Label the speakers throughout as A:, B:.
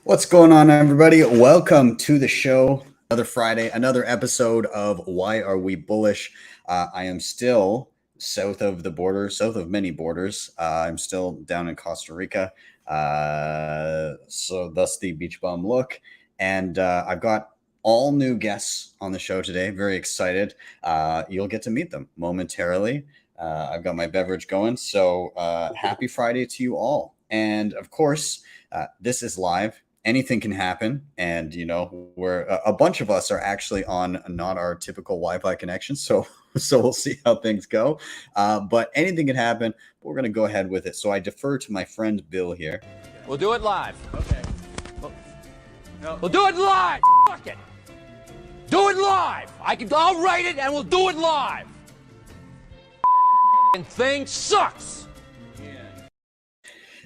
A: What's going on, everybody? Welcome to the show. Another Friday, another episode of Why Are We Bullish? I am still south of the border, south of many borders. I'm still down in Costa Rica. So thus the beach bum look. And I've got all new guests on the show today. Very excited. You'll get to meet them momentarily. I've got my beverage going. So happy Friday to you all. And of course, this is live. Anything can happen, and we're a bunch of us are actually on not our typical Wi-Fi connection, so we'll see how things go. But anything can happen. But we're gonna go ahead with it. So I defer to my friend Bill here.
B: We'll do it live.
C: Okay.
B: We'll do it live. Fuck it. Do it live. I'll write it and we'll do it live. And thing sucks.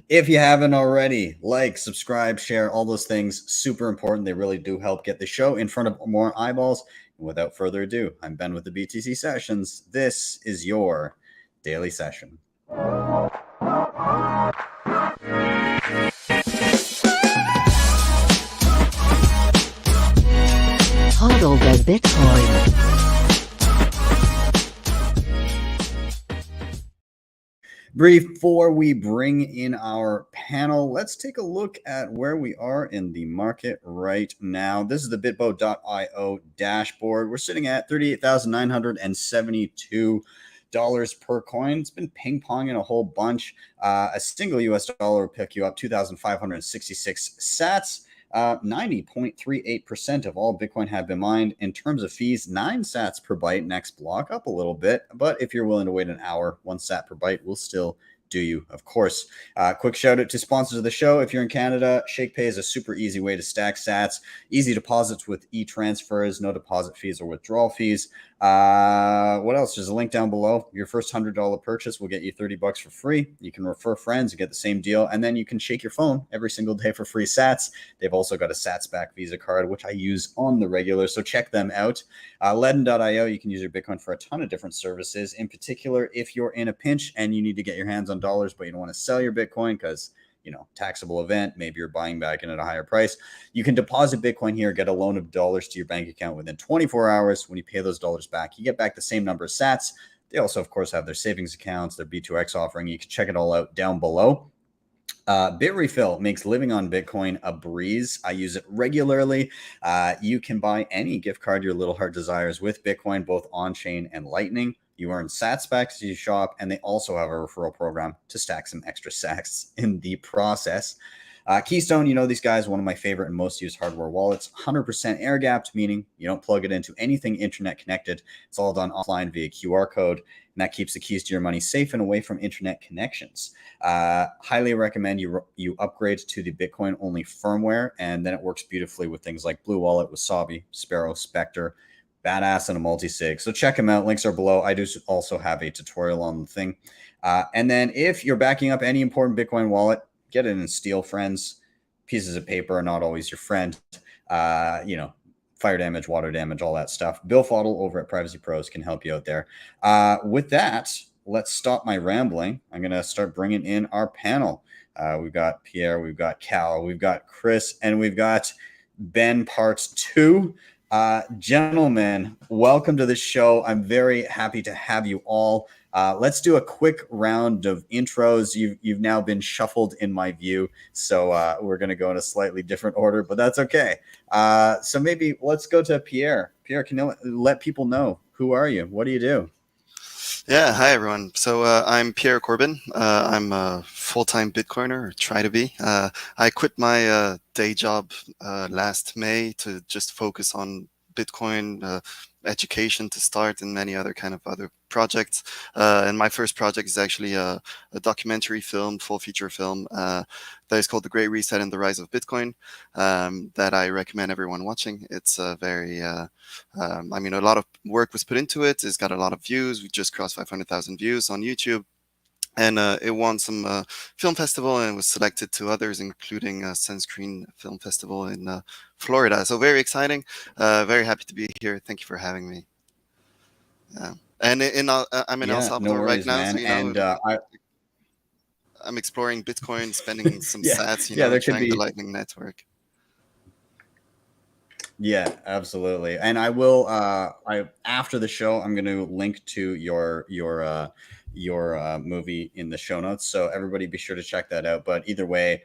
A: If you haven't already, like, subscribe, share, all those things, super important. They really do help get the show in front of more eyeballs. And without further ado, I'm Ben with the BTC Sessions. This is your daily session.
D: Hodl the Bitcoin.
A: Before we bring in our panel, let's take a look at where we are in the market right now. This is the bitbo.io dashboard. We're sitting at $38,972 per coin. It's been ping-ponging a whole bunch. A single US dollar will pick you up 2,566 sats. 90.38% of all Bitcoin have been mined. In terms of fees, 9 sats per byte. Next block up a little bit, but if you're willing to wait an hour, 1 sat per byte will still do you, of course. Quick shout out to sponsors of the show. If you're in Canada, Shakepay is a super easy way to stack sats. Easy deposits with e-transfers, no deposit fees or withdrawal fees. What else? There's a link down below. Your first $100 purchase will get you $30 for free. You can refer friends and get the same deal, and then you can shake your phone every single day for free sats. They've also got a sats back Visa card, which I use on the regular, so check them out. LEDN.io, you can use your Bitcoin for a ton of different services. In particular, if you're in a pinch and you need to get your hands on dollars, but you don't want to sell your Bitcoin because taxable event, maybe you're buying back in at a higher price, you can deposit Bitcoin here, get a loan of dollars to your bank account within 24 hours. When you pay those dollars back, you get back the same number of sats. They also, of course, have their savings accounts, their B2X offering. You can check it all out down below. Bitrefill makes living on Bitcoin a breeze. I use it regularly. You can buy any gift card your little heart desires with Bitcoin, both on-chain and Lightning. You earn sats back as you shop, and they also have a referral program to stack some extra sats in the process. Keystone, these guys, one of my favorite and most used hardware wallets, 100% air gapped, meaning you don't plug it into anything internet connected. It's all done offline via QR code, and that keeps the keys to your money safe and away from internet connections. Highly recommend you upgrade to the Bitcoin only firmware, and then it works beautifully with things like Blue Wallet, Wasabi, Sparrow, Spectre, Badass, and a multi-sig. So check them out. Links are below. I do also have a tutorial on the thing. And then if you're backing up any important Bitcoin wallet, get it in steel, friends. Pieces of paper are not always your friend. Fire damage, water damage, all that stuff. BillFodl over at Privacy Pros can help you out there. With that, let's stop my rambling. I'm going to start bringing in our panel. We've got Pierre, we've got Kal, we've got Chris, and we've got Ben part 2. Gentlemen, welcome to the show. I'm very happy to have you all. Let's do a quick round of intros. You've now been shuffled in my view, so we're going to go in a slightly different order, but that's okay. So maybe let's go to Pierre. Pierre, can you let people know, who are you? What do you do?
E: Yeah, hi everyone. So I'm Pierre Corbin. I'm a full-time Bitcoiner, or try to be. I quit my day job last May to just focus on Bitcoin education to start, and many other other projects. And my first project is actually a documentary film, full feature film, that is called The Great Reset and the Rise of Bitcoin, that I recommend everyone watching. It's a lot of work was put into it. It's got a lot of views. We just crossed 500,000 views on YouTube. And it won some film festival and was selected to others, including Sunscreen Film Festival in Florida. So very exciting. Very happy to be here. Thank you for having me. And I'm in El Salvador right now.
A: Man.
E: So, I'm exploring Bitcoin, spending some sats,
A: there could
E: trying
A: be
E: the Lightning Network.
A: Yeah, absolutely. And I will after the show I'm going to link to your movie in the show notes, so everybody be sure to check that out. But either way,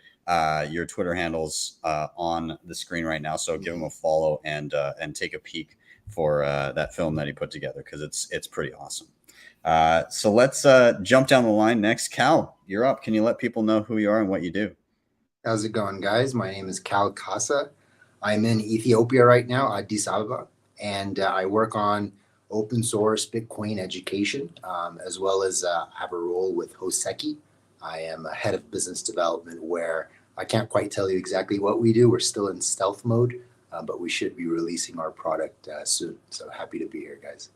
A: your Twitter handle's on the screen right now, so give him a follow and take a peek for that film that he put together, because it's pretty awesome. So let's jump down the line next. Kal, you're up. Can you let people know who you are and what you do?
C: How's it going, guys? My name is Kal Kassa. I'm in Ethiopia right now, Addis Ababa, and I work on open source Bitcoin education, as well as have a role with Hoseki. I am a head of business development, where I can't quite tell you exactly what we do. We're still in stealth mode, but we should be releasing our product soon. So happy to be here, guys.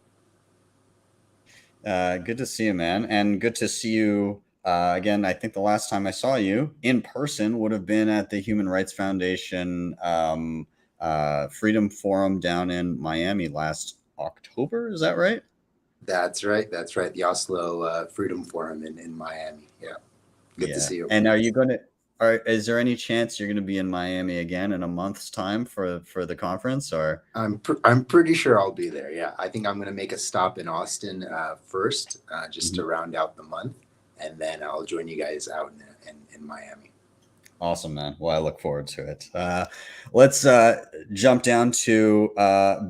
A: Good to see you, man, and good to see you again. I think the last time I saw you in person would have been at the Human Rights Foundation Freedom Forum down in Miami last October. Is that right?
C: That's right. That's right. The Oslo Freedom Forum in Miami. Yeah. Good to see you.
A: And are you going to? Is there any chance you're going to be in Miami again in a month's time for the conference? Or
C: I'm pretty sure I'll be there. Yeah, I think I'm going to make a stop in Austin first, just to round out the month, and then I'll join you guys out in Miami.
A: Awesome, man. Well, I look forward to it. Let's jump down to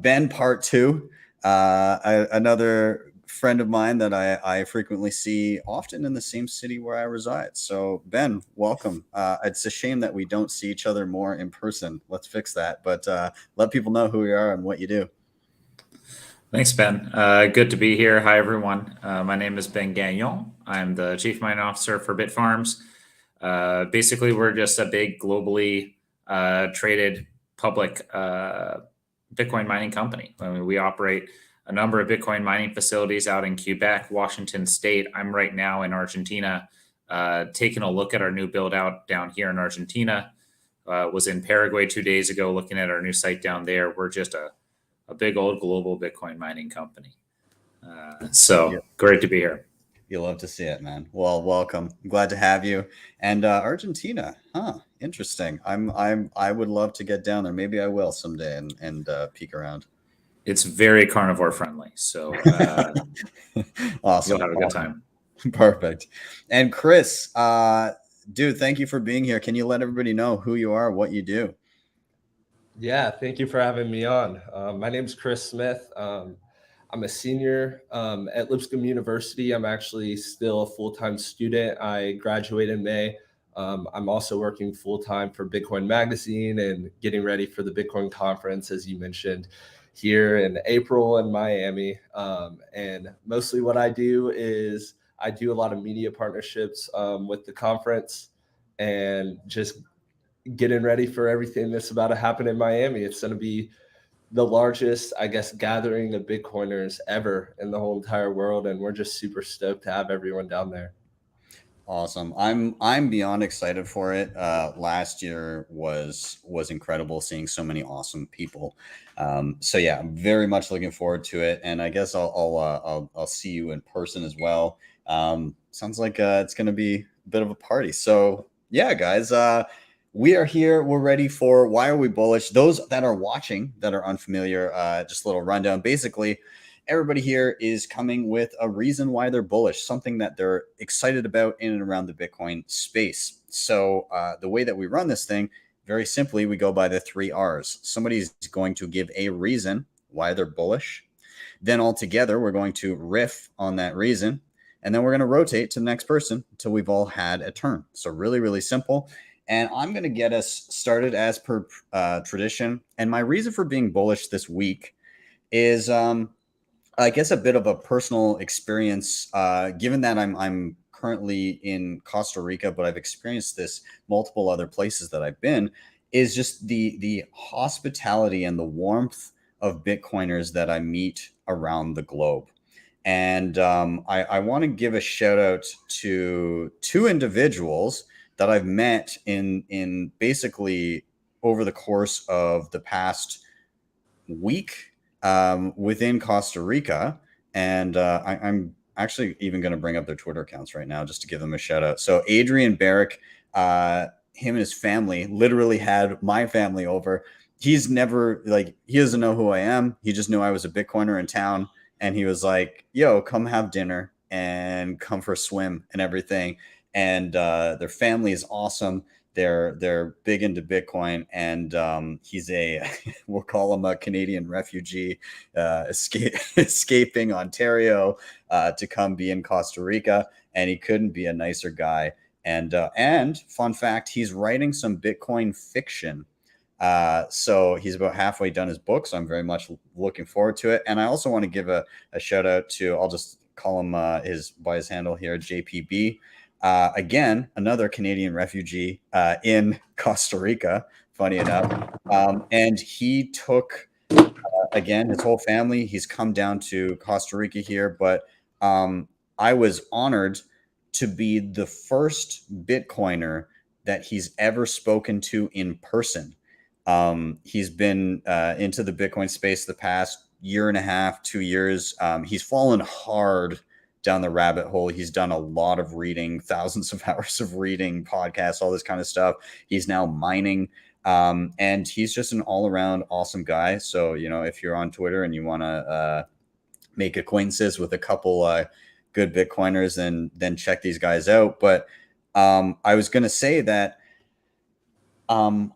A: Ben Part 2, another friend of mine that I frequently see often in the same city where I reside. So Ben, welcome. It's a shame that we don't see each other more in person. Let's fix that. But let people know who you are and what you do.
F: Thanks, Ben. Good to be here. Hi, everyone. My name is Ben Gagnon. I'm the Chief Mining Officer for Bitfarms. Basically, we're just a big globally traded public Bitcoin mining company. I mean, we operate a number of Bitcoin mining facilities out in Quebec, Washington State. I'm right now in Argentina, taking a look at our new build out down here in Argentina. Was in Paraguay 2 days ago, looking at our new site down there. We're just a big old global Bitcoin mining company. Great to be here.
A: You love to see it, man. Well, welcome. I'm glad to have you. And Argentina, interesting. I would love to get down there. Maybe I will someday and peek around.
F: It's very carnivore friendly, so
A: awesome.
F: You'll have a good time.
A: Perfect. And Chris, dude, thank you for being here. Can you let everybody know who you are, what you do?
G: Yeah, thank you for having me on. My name is Chris Smith. I'm a senior at Lipscomb University. I'm actually still a full-time student. I graduate in May. I'm also working full-time for Bitcoin Magazine and getting ready for the Bitcoin conference, as you mentioned, here in April in Miami. And mostly what I do is I do a lot of media partnerships with the conference and just getting ready for everything that's about to happen in Miami. It's going to be the largest, I guess, gathering of Bitcoiners ever in the whole entire world. And we're just super stoked to have everyone down there.
A: Awesome. I'm beyond excited for it. Last year was incredible, seeing so many awesome people. So yeah, I'm very much looking forward to it. And I guess I'll see you in person as well. Sounds like it's going to be a bit of a party. So yeah, guys, we are here. We're ready for Why Are We Bullish? Those that are watching that are unfamiliar, just a little rundown. Basically, everybody here is coming with a reason why they're bullish, something that they're excited about in and around the Bitcoin space. So the way that we run this thing, very simply, we go by the 3 R's. Somebody's going to give a reason why they're bullish. Then all together, we're going to riff on that reason. And then we're going to rotate to the next person until we've all had a turn. So really, really simple. And I'm going to get us started as per tradition. And my reason for being bullish this week is, I guess, a bit of a personal experience, given that I'm currently in Costa Rica, but I've experienced this multiple other places that I've been, is just the hospitality and the warmth of Bitcoiners that I meet around the globe. And I want to give a shout out to 2 individuals that I've met in basically over the course of the past week within Costa Rica. And I'm actually even going to bring up their Twitter accounts right now just to give them a shout out. So Adrian Barrick, him and his family literally had my family over he's never like, he doesn't know who I am. He just knew I was a Bitcoiner in town, and he was like, "Yo, come have dinner and come for a swim and everything." And their family is awesome. They're big into Bitcoin, and he's a we'll call him a Canadian refugee, escaping Ontario to come be in Costa Rica, and he couldn't be a nicer guy. And fun fact, he's writing some Bitcoin fiction. So he's about halfway done his book, so I'm very much looking forward to it. And I also want to give a shout out to, I'll just call him by his handle here, JPB. Again, another Canadian refugee in Costa Rica, funny enough. And he took, again, his whole family. He's come down to Costa Rica here, but I was honored to be the first Bitcoiner that he's ever spoken to in person. He's been into the Bitcoin space the past year and a half, 2 years. He's fallen hard down the rabbit hole. He's done a lot of reading, thousands of hours of reading, podcasts, all this kind of stuff. He's now mining. And he's just an all-around awesome guy. So, if you're on Twitter and you want to make acquaintances with a couple good Bitcoiners, then check these guys out. But I was going to say that I'm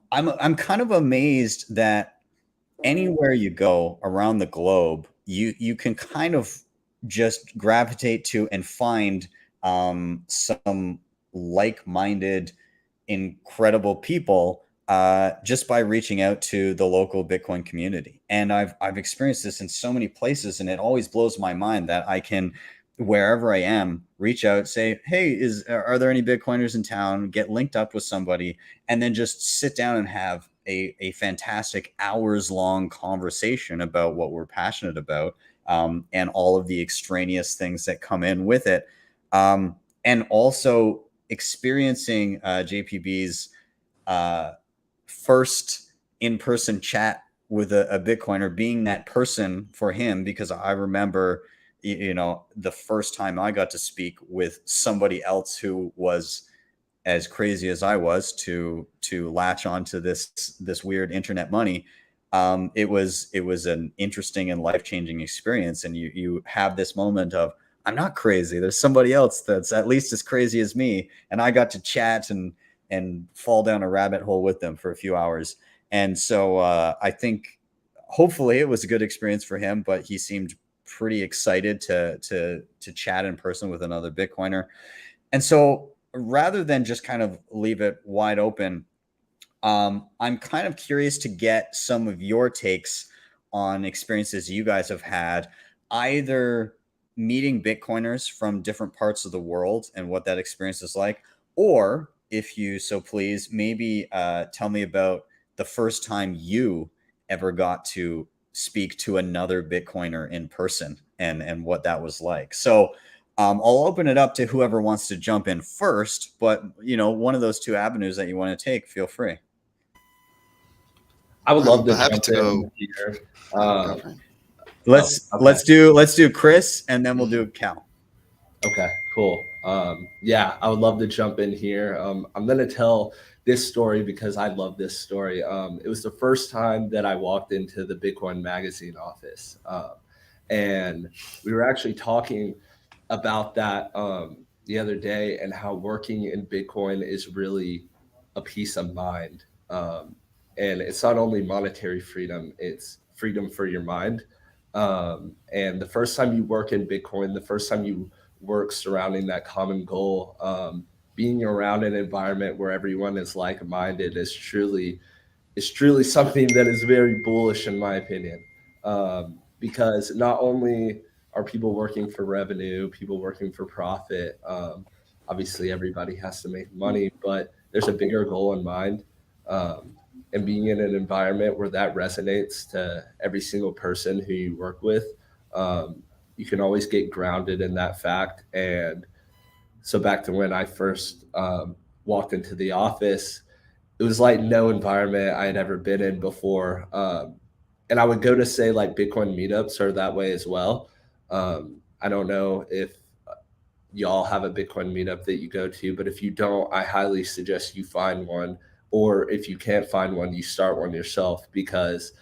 A: kind of amazed that anywhere you go around the globe, you can kind of just gravitate to and find some like-minded, incredible people just by reaching out to the local Bitcoin community. And I've experienced this in so many places, and it always blows my mind that I can, wherever I am, reach out, say, "Hey, are there any Bitcoiners in town?" Get linked up with somebody, and then just sit down and have a fantastic hours-long conversation about what we're passionate about, and all of the extraneous things that come in with it. And also experiencing JPB's first in-person chat with a Bitcoiner, being that person for him, because I remember, the first time I got to speak with somebody else who was as crazy as I was to latch onto this weird internet money. It was an interesting and life-changing experience. And you have this moment of, I'm not crazy. There's somebody else that's at least as crazy as me. And I got to chat and fall down a rabbit hole with them for a few hours. And so I think hopefully it was a good experience for him, but he seemed pretty excited to chat in person with another Bitcoiner. And so rather than just kind of leave it wide open, I'm kind of curious to get some of your takes on experiences you guys have had, either meeting Bitcoiners from different parts of the world and what that experience is like, or if you so please, maybe tell me about the first time you ever got to speak to another Bitcoiner in person and what that was like. So I'll open it up to whoever wants to jump in first, but one of those two avenues that you want to take, feel free.
G: I would love to
E: happy
G: jump
E: to go.
G: here.
A: Let's do Chris, and then we'll do Cal.
G: Okay, cool. Yeah, I would love to jump in here. I'm going to tell this story because I love this story. It was the first time that I walked into the Bitcoin magazine office. And we were actually talking about that the other day, and how working in Bitcoin is really a peace of mind. And it's not only monetary freedom, it's freedom for your mind. And the first time you work in Bitcoin, the first time you work surrounding that common goal, being around an environment where everyone is like-minded is truly something that is very bullish, in my opinion. Because not only are people working for revenue, people working for profit, obviously everybody has to make money, but there's a bigger goal in mind. And being in an environment where that resonates to every single person who you work with, you can always get grounded in that fact. And so back to when I first walked into the office, it was like no environment I had ever been in before. And I would go to, say, like Bitcoin meetups are that way as well. I don't know if y'all have a Bitcoin meetup that you go to, but if you don't, I highly suggest you find one. or if you can't find one, you start one yourself, because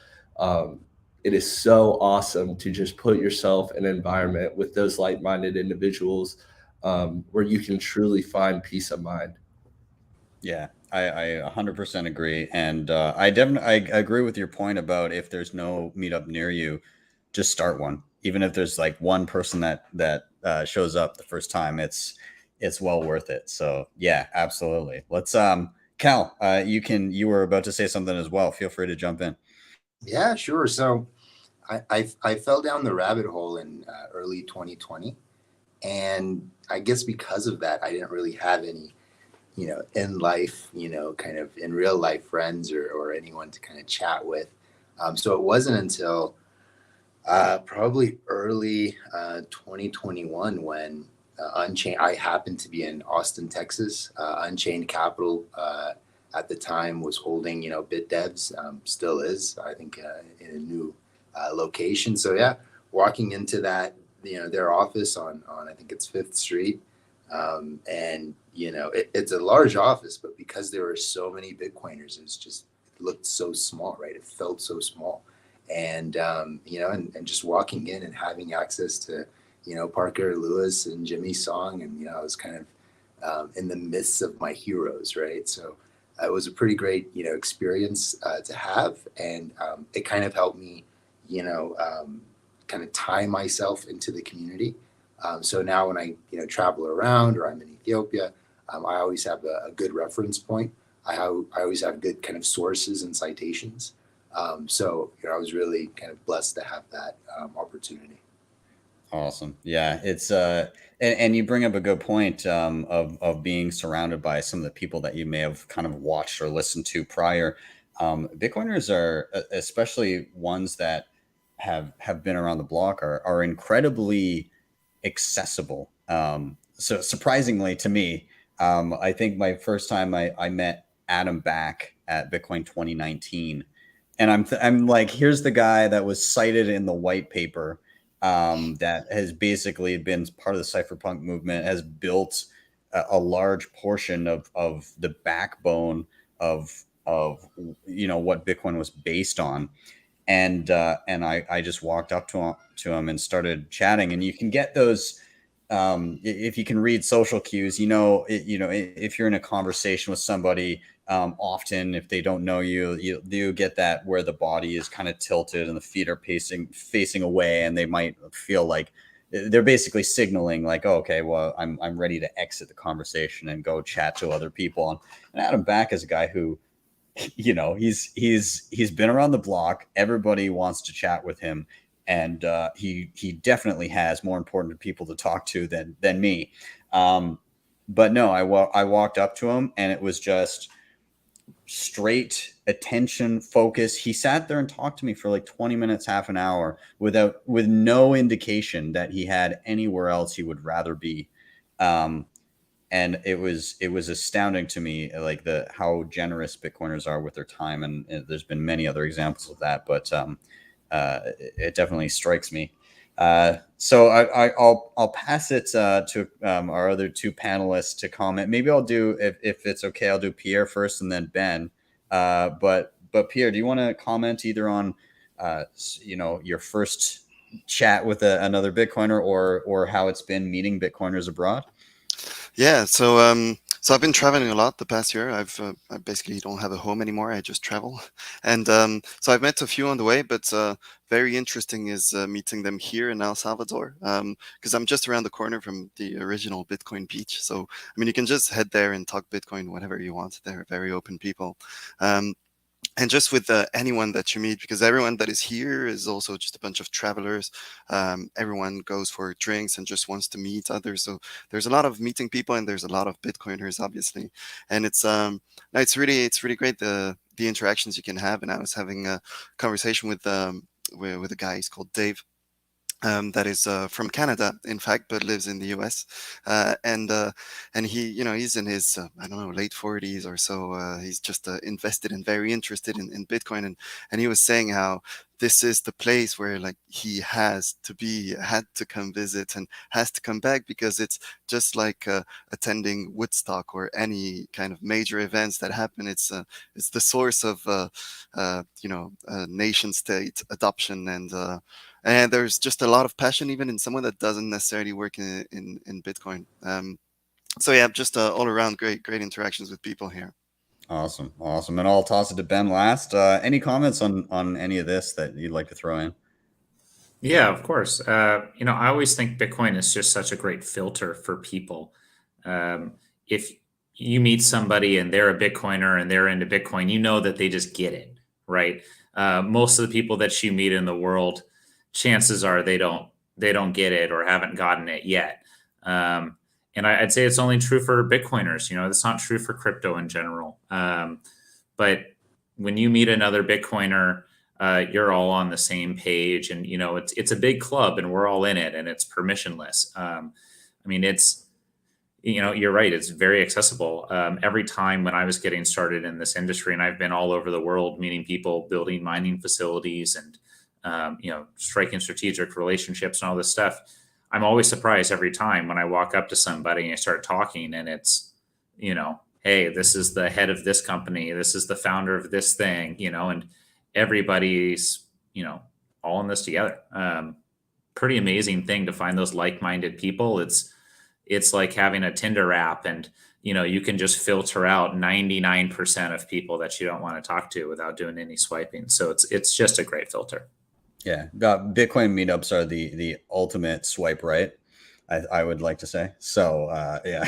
G: it is so awesome to just put yourself in an environment with those like-minded individuals where you can truly find peace of mind.
A: Yeah, I 100% agree. And I agree with your point about if there's no meetup near you, just start one. Even if there's like one person that shows up the first time, it's well worth it. So yeah, absolutely. Let's Cal, you were about to say something as well. Feel free to jump in.
C: Yeah, sure. So I fell down the rabbit hole in early 2020, and I guess because of that, I didn't really have any, in life, kind of in real life friends or anyone to kind of chat with. So it wasn't until probably early 2021 when Unchained. I happened to be in Austin, Texas. Unchained Capital at the time was holding, BitDevs, still is, I think, in a new location. So yeah, walking into that, their office on I think it's Fifth Street, and it's a large office, but because there were so many Bitcoiners, it looked so small, right? It felt so small, and and just walking in and having access to Parker Lewis and Jimmy Song, and I was kind of in the midst of my heroes, right? So it was a pretty great experience to have, and it kind of helped me kind of tie myself into the community. So now when I travel around or I'm in Ethiopia, I always have a good reference point. I always have good kind of sources and citations. So I was really kind of blessed to have that opportunity.
A: Awesome. Yeah, it's and you bring up a good point of being surrounded by some of the people that you may have kind of watched or listened to prior. Bitcoiners are, especially ones that have been around the block, are incredibly accessible. So surprisingly to me, I think my first time I met Adam back at Bitcoin 2019, and I'm like, here's the guy that was cited in the white paper, that has basically been part of the cypherpunk movement, has built a large portion of the backbone of what Bitcoin was based on. And I just walked up to him and started chatting. And you can get those, if you can read social cues, if you're in a conversation with somebody, often if they don't know you get that where the body is kind of tilted and the feet are facing away, and they might feel like they're basically signaling like, oh, okay, well, I'm ready to exit the conversation and go chat to other people. And Adam Back is a guy who, he's been around the block. Everybody wants to chat with him, and he definitely has more important people to talk to than me. But no, I walked up to him, and it was just straight attention focus. He sat there and talked to me for like 20 minutes, half an hour, with no indication that he had anywhere else he would rather be. And it was astounding to me, like how generous Bitcoiners are with their time. And there's been many other examples of that, but it definitely strikes me. So I'll pass it to our other two panelists to comment. Maybe I'll do, if it's okay, I'll do Pierre first and then Ben. But Pierre, do you want to comment either on your first chat with another Bitcoiner, or how it's been meeting Bitcoiners abroad?
E: Yeah, so I've been traveling a lot the past year. I basically don't have a home anymore. I just travel, and so I've met a few on the way. But very interesting is meeting them here in El Salvador, because I'm just around the corner from the original Bitcoin beach. So I mean, you can just head there and talk Bitcoin whenever you want. They're very open people. And just with anyone that you meet, because everyone that is here is also just a bunch of travelers. Everyone goes for drinks and just wants to meet others. So there's a lot of meeting people, and there's a lot of Bitcoiners, obviously. And it's really great, the interactions you can have. And I was having a conversation with a guy. He's called Dave. That is from Canada, in fact, but lives in the U.S. And he, he's in his I don't know, late 40s or so. He's just invested and very interested in Bitcoin, and he was saying how this is the place where like he had to come visit and has to come back, because it's just like attending Woodstock or any kind of major events that happen. It's the source of nation state adoption, and there's just a lot of passion even in someone that doesn't necessarily work in Bitcoin. So yeah, just all around great interactions with people here.
A: Awesome. And I'll toss it to Ben last. Any comments on any of this that you'd like to throw in?
F: Yeah, of course. I always think Bitcoin is just such a great filter for people. If you meet somebody and they're a Bitcoiner and they're into Bitcoin, you know that they just get it, right? Most of the people that you meet in the world, chances are they don't get it or haven't gotten it yet. And I'd say it's only true for Bitcoiners. It's not true for crypto in general. But when you meet another Bitcoiner, you're all on the same page, and it's a big club, and we're all in it, and it's permissionless. It's you're right. It's very accessible. Every time when I was getting started in this industry, and I've been all over the world meeting people, building mining facilities, and striking strategic relationships and all this stuff. I'm always surprised every time when I walk up to somebody and I start talking, and it's, hey, this is the head of this company, this is the founder of this thing, and everybody's, all in this together. Pretty amazing thing to find those like-minded people. It's like having a Tinder app, and you can just filter out 99% of people that you don't want to talk to without doing any swiping. So it's just a great filter.
A: Yeah, Bitcoin meetups are the ultimate swipe right, I would like to say. So yeah,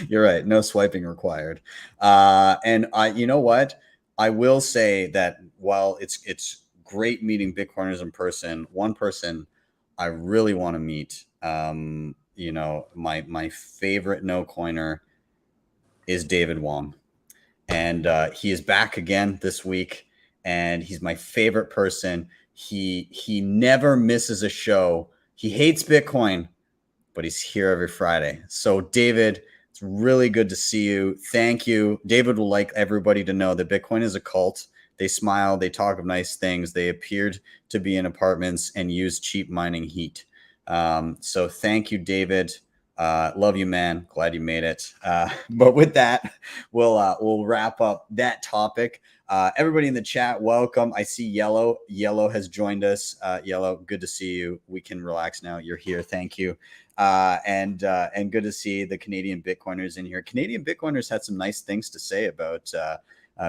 A: you're right. No swiping required. And you know what? I will say that while it's great meeting Bitcoiners in person, one person I really want to meet, my favorite no coiner is David Wong, and he is back again this week, and he's my favorite person. He never misses a show. He hates Bitcoin, but he's here every Friday. So David, it's really good to see you. Thank you. David would like everybody to know that Bitcoin is a cult. They smile, they talk of nice things. They appeared to be in apartments and use cheap mining heat. So thank you, David. Love you, man. Glad you made it. But with that, we'll wrap up that topic. Everybody in the chat, welcome. I see Yellow. Yellow has joined us. Yellow, good to see you. We can relax now. You're here. Thank you. And good to see the Canadian Bitcoiners in here. Canadian Bitcoiners had some nice things to say about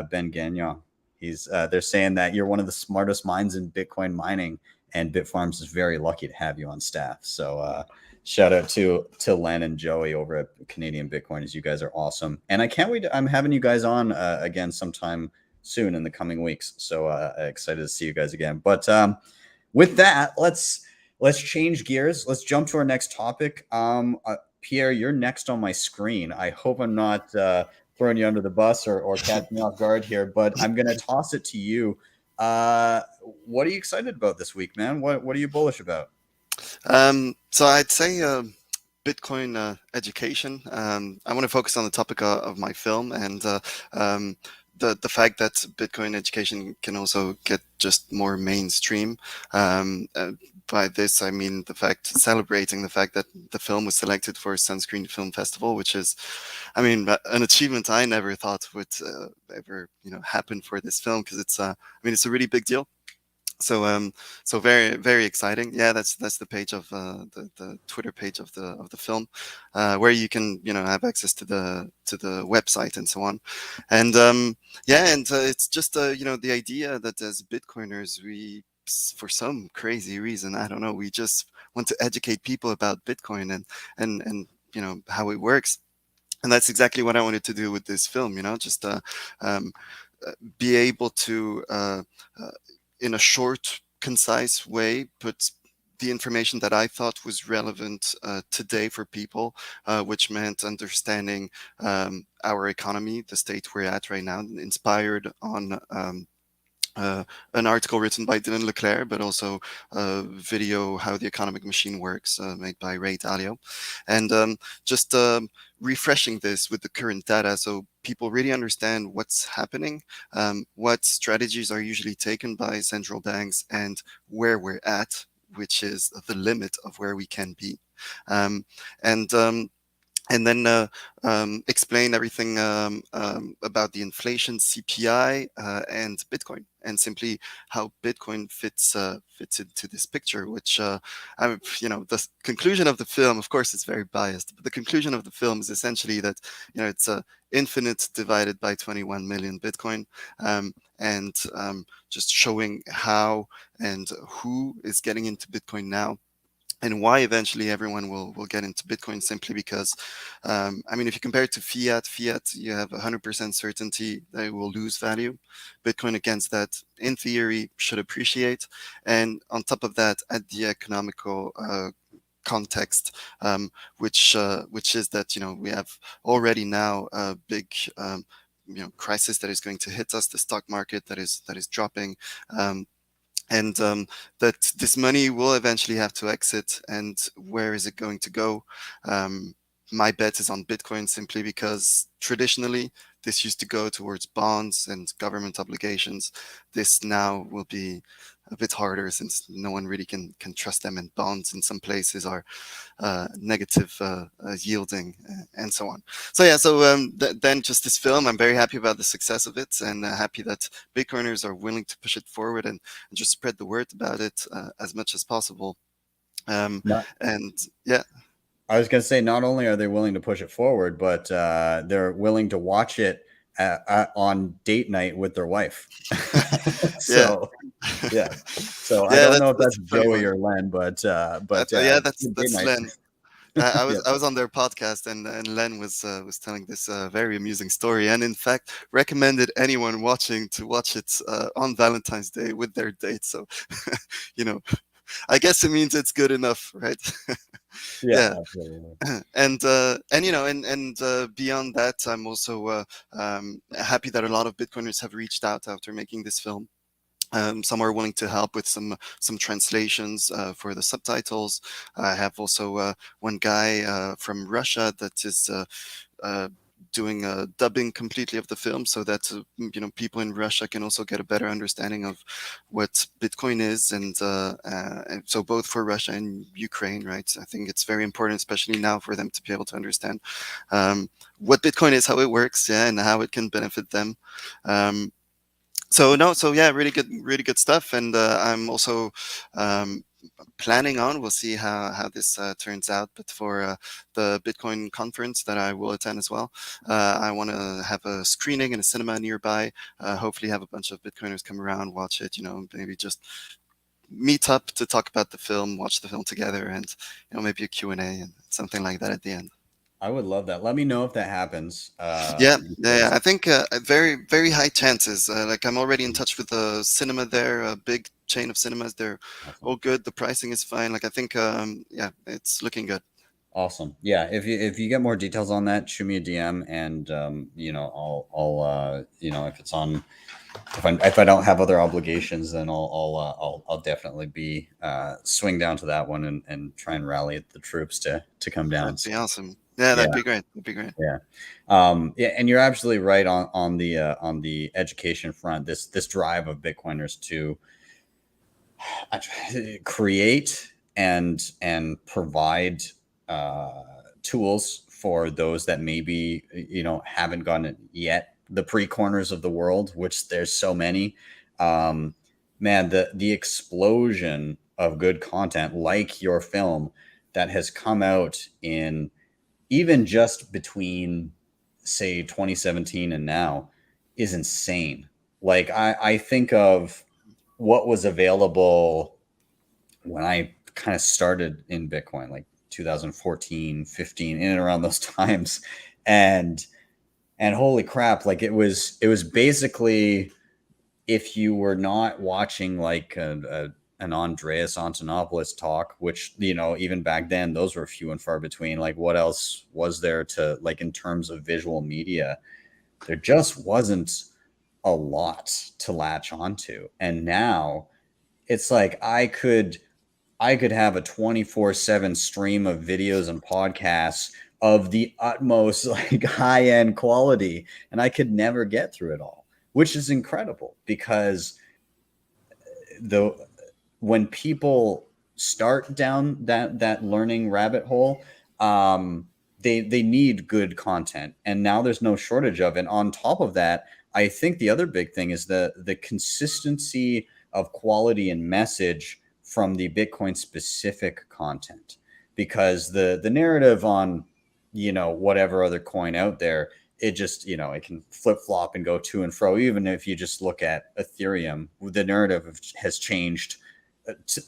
A: Ben Gagnon. They're saying that you're one of the smartest minds in Bitcoin mining, and Bitfarms is very lucky to have you on staff. So shout out to Len and Joey over at Canadian Bitcoiners. You guys are awesome, and I can't wait. I'm having you guys on again sometime soon in the coming weeks. So excited to see you guys again. But with that, let's change gears. Let's jump to our next topic. Pierre, you're next on my screen. I hope I'm not throwing you under the bus or catching me off guard here, but I'm going to toss it to you. What are you excited about this week, man? What are you bullish about?
E: So I'd say Bitcoin education. I want to focus on the topic of my film, and the fact that Bitcoin education can also get just more mainstream. By this, I mean celebrating the fact that the film was selected for Sunscreen Film Festival, which is, an achievement I never thought would ever, happen for this film, because it's a really big deal. So very, very exciting. Yeah, that's the page of the Twitter page of the film, where you can have access to the website and so on, and it's just the idea that as Bitcoiners, we, for some crazy reason, I don't know, we just want to educate people about Bitcoin and how it works, and that's exactly what I wanted to do with this film. Just be able to in a short, concise way, put the information that I thought was relevant today for people, which meant understanding our economy, the state we're at right now, inspired on an article written by Dylan Leclerc, but also a video how the economic machine works, made by Ray Dalio, and just refreshing this with the current data so people really understand what's happening, what strategies are usually taken by central banks, and where we're at, which is the limit of where we can be. Um, and and then explain everything about the inflation, CPI, and Bitcoin, and simply how Bitcoin fits into this picture. Which the conclusion of the film, of course, it's very biased, but the conclusion of the film is essentially that it's infinite divided by 21 million Bitcoin, and just showing how and who is getting into Bitcoin now, and why eventually everyone will get into Bitcoin, simply because, if you compare it to fiat, you have 100% certainty that it will lose value. Bitcoin, against that, in theory, should appreciate. And on top of that, at the economical context, which is that, we have already now a big crisis that is going to hit us, the stock market that is dropping. And that this money will eventually have to exit. And where is it going to go? My bet is on Bitcoin, simply because traditionally this used to go towards bonds and government obligations. This now will be a bit harder, since no one really can trust them, and bonds in some places are negative yielding, and so on. So yeah, then just this film, I'm very happy about the success of it, and happy that Bitcoiners are willing to push it forward and just spread the word about it as much as possible. And yeah.
A: I was going to say, not only are they willing to push it forward, but they're willing to watch it on date night with their wife. So, yeah. So I don't know if that's Joey or Len, but
E: yeah, that's Len. I was
A: Yeah.
E: I was on their podcast, and Len was telling this very amusing story, and in fact recommended anyone watching to watch it on Valentine's Day with their date. So, I guess it means it's good enough, right?
A: Yeah.
E: And beyond that, I'm also happy that a lot of Bitcoiners have reached out after making this film. Some are willing to help with some translations for the subtitles. I have also one guy from Russia that is doing dubbing completely of the film, so that people in Russia can also get a better understanding of what Bitcoin is, and so both for Russia and Ukraine, right? I think it's very important, especially now, for them to be able to understand what Bitcoin is, how it works, and how it can benefit them. So yeah, really good stuff. And I'm also planning on, we'll see how this turns out, but for the Bitcoin conference that I will attend as well, I want to have a screening in a cinema nearby, hopefully have a bunch of Bitcoiners come around, watch it, maybe just meet up to talk about the film, watch the film together, and maybe a Q&A and something like that at the end.
A: I would love that. Let me know if that happens.
E: Yeah. I think very, very high chances. Like, I'm already in touch with the cinema there, a big chain of cinemas. They're all good. The pricing is fine. Like, I think, it's looking good.
A: Awesome. Yeah. If you get more details on that, shoot me a DM, and I'll if it's on, if I don't have other obligations, then I'll definitely be swing down to that one and try and rally the troops to come down.
E: That'd be awesome. Yeah, that'd be great. That'd be great.
A: Yeah. And you're absolutely right on the education front. This drive of Bitcoiners to create and provide tools for those that maybe haven't gotten yet, the pre-corners of the world, which there's so many. Man, the explosion of good content like your film that has come out in, even just between, say, 2017 and now, is insane. Like, I think of what was available when I kind of started in Bitcoin, like 2014, 15, in and around those times. And holy crap, like, it was basically, if you were not watching like an Andreas Antonopoulos talk, which, even back then, those were few and far between. Like, what else was there to, like, in terms of visual media? There just wasn't a lot to latch onto. And now it's like I could have a 24/7 stream of videos and podcasts of the utmost like high-end quality, and I could never get through it all, which is incredible because when people start down that learning rabbit hole, they need good content, and now there's no shortage of it. On top of that, I think the other big thing is the consistency of quality and message from the Bitcoin specific content, because the narrative on whatever other coin out there, it just it can flip flop and go to and fro. Even if you just look at Ethereum, the narrative has changed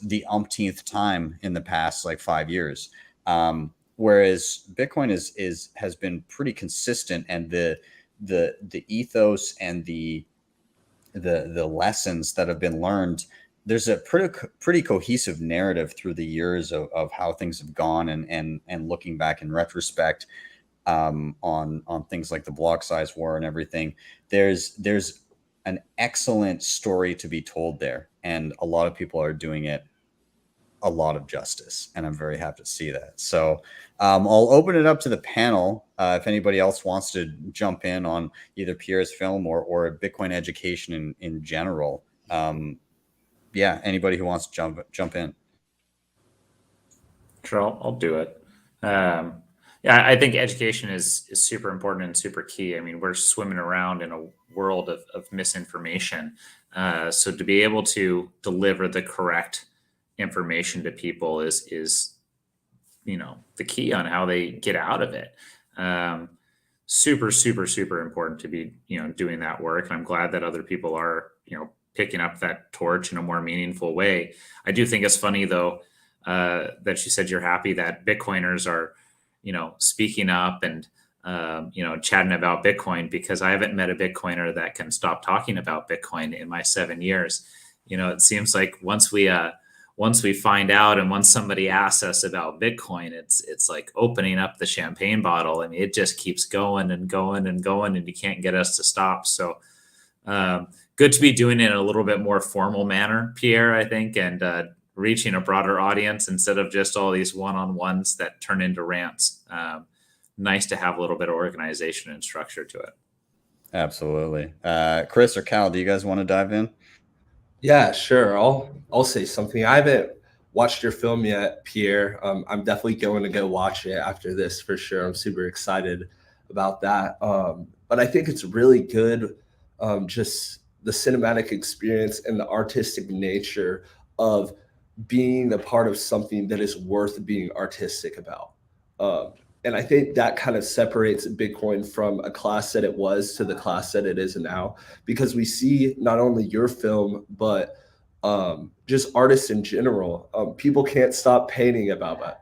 A: the umpteenth time in the past like 5 years, whereas Bitcoin has been pretty consistent, and the ethos and the lessons that have been learned, there's a pretty cohesive narrative through the years of how things have gone, and looking back in retrospect, on things like the block size war and everything. There's an excellent story to be told there, and a lot of people are doing it a lot of justice, and I'm very happy to see that. So I'll open it up to the panel if anybody else wants to jump in on either Pierre's film or Bitcoin education in general. Yeah, anybody who wants to jump in.
F: Sure, I'll do it. Yeah, I think education is super important and super key. I mean, we're swimming around in a world of misinformation. So to be able to deliver the correct information to people is the key on how they get out of it. Super, super, super important to be doing that work. And I'm glad that other people are picking up that torch in a more meaningful way. I do think it's funny though that you said you're happy that Bitcoiners are speaking up and chatting about Bitcoin, because I haven't met a Bitcoiner that can stop talking about Bitcoin in my 7 years. It seems like once we find out, and once somebody asks us about Bitcoin, it's like opening up the champagne bottle, and it just keeps going and going and going, and you can't get us to stop. So good to be doing it in a little bit more formal manner, Pierre, I think, and reaching a broader audience instead of just all these one-on-ones that turn into rants. Nice to have a little bit of organization and structure to it. Absolutely.
A: Chris or Cal, do you guys want to dive in?
G: Yeah, sure. I'll say something. I haven't watched your film yet, Pierre. I'm definitely going to go watch it after this for sure. I'm super excited about that. But I think it's really good, just the cinematic experience and the artistic nature of being a part of something that is worth being artistic about. And I think that kind of separates Bitcoin from a class that it was to the class that it is now, because we see not only your film, but just artists in general. People can't stop painting about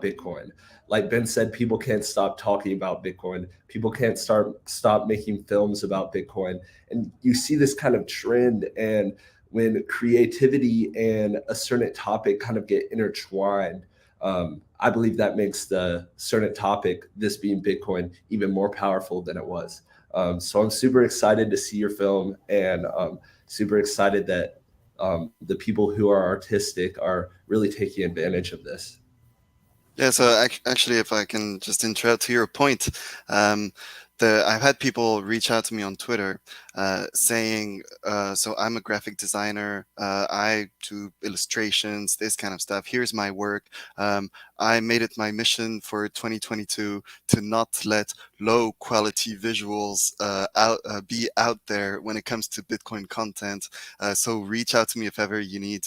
G: Bitcoin. Like Ben said, people can't stop talking about Bitcoin. People can't stop making films about Bitcoin. And you see this kind of trend, and when creativity and a certain topic kind of get intertwined, I believe that makes the certain topic, this being Bitcoin, even more powerful than it was. So I'm super excited to see your film, and super excited that the people who are artistic are really taking advantage of this.
E: Yeah, so actually, if I can just interrupt to your point, I've had people reach out to me on Twitter saying, so I'm a graphic designer, I do illustrations, this kind of stuff. Here's my work. I made it my mission for 2022 to not let low quality visuals be out there when it comes to Bitcoin content. So reach out to me if ever you need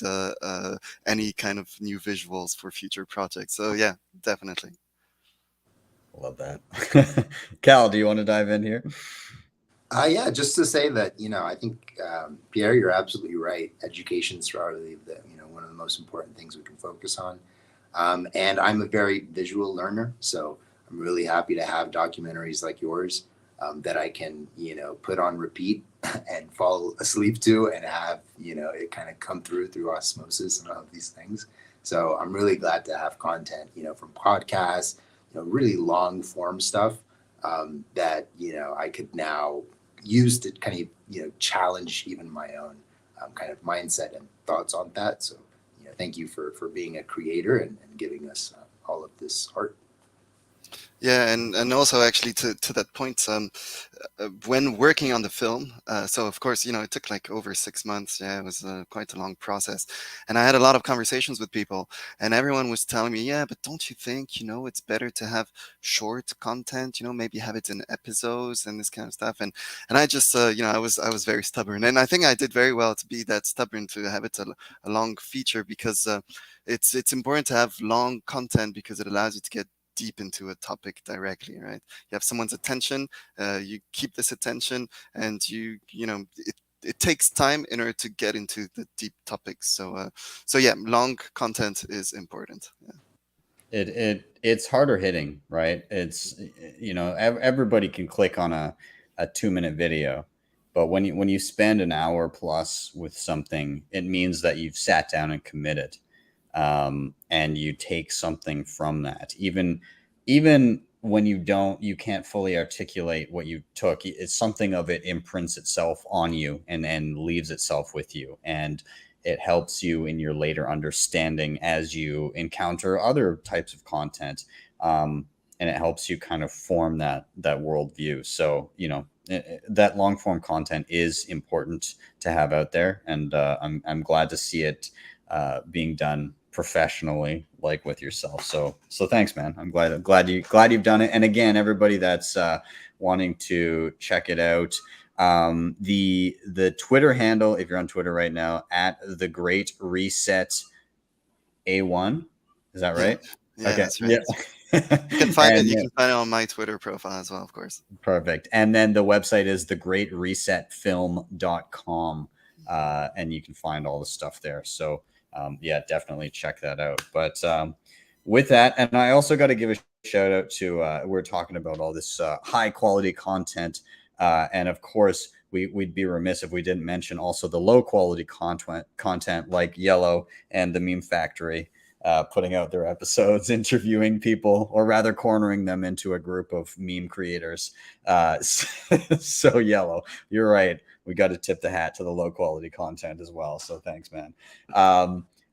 E: any kind of new visuals for future projects. So yeah, definitely.
A: Love that. Cal, do you want to dive in here?
C: Yeah, just to say that, I think, Pierre, you're absolutely right. Education is probably one of the most important things we can focus on. And I'm a very visual learner, so I'm really happy to have documentaries like yours that I can, put on repeat and fall asleep to, and have, it kind of come through osmosis and all of these things. So I'm really glad to have content, from podcasts, really long form stuff that, I could now used to kind of, challenge even my own kind of mindset and thoughts on that. So, thank you for being a creator and giving us all of this art.
E: Yeah, and also actually to that point, when working on the film, so of course, it took like over 6 months. Yeah, it was quite a long process, and I had a lot of conversations with people, and everyone was telling me, yeah, but don't you think, it's better to have short content, maybe have it in episodes and this kind of stuff, and I just, I was very stubborn, and I think I did very well to be that stubborn to have it a long feature, because it's important to have long content because it allows you to get deep into a topic directly, right? You have someone's attention, you keep this attention, and it takes time in order to get into the deep topics. So yeah, long content is important. Yeah.
A: It's harder hitting, right? It's everybody can click on a 2-minute video, but when you spend an hour plus with something, it means that you've sat down and committed. And you take something from that, even when you can't fully articulate what you took. It's something of it imprints itself on you and leaves itself with you, and it helps you in your later understanding as you encounter other types of content, and it helps you kind of form that worldview. So that long form content is important to have out there, and I'm glad to see it being done professionally, like with yourself. So thanks, man. I'm glad you've done it. And again, everybody that's wanting to check it out, the Twitter handle, if you're on Twitter right now, at the Great Reset A1, is that right?
E: Yeah,
A: okay.
E: That's right.
A: Yeah.
E: You can find it. You can find it on my Twitter profile as well, of course.
A: Perfect. And then the website is thegreatresetfilm.com, and you can find all the stuff there. So yeah, definitely check that out. But with that, and I also got to give a shout out to, we're talking about all this high quality content. And of course, we'd be remiss if we didn't mention also the low quality content like Yellow and the Meme Factory, putting out their episodes, interviewing people, or rather cornering them into a group of meme creators. So Yellow, you're right. We got to tip the hat to the low quality content as well. So thanks, man.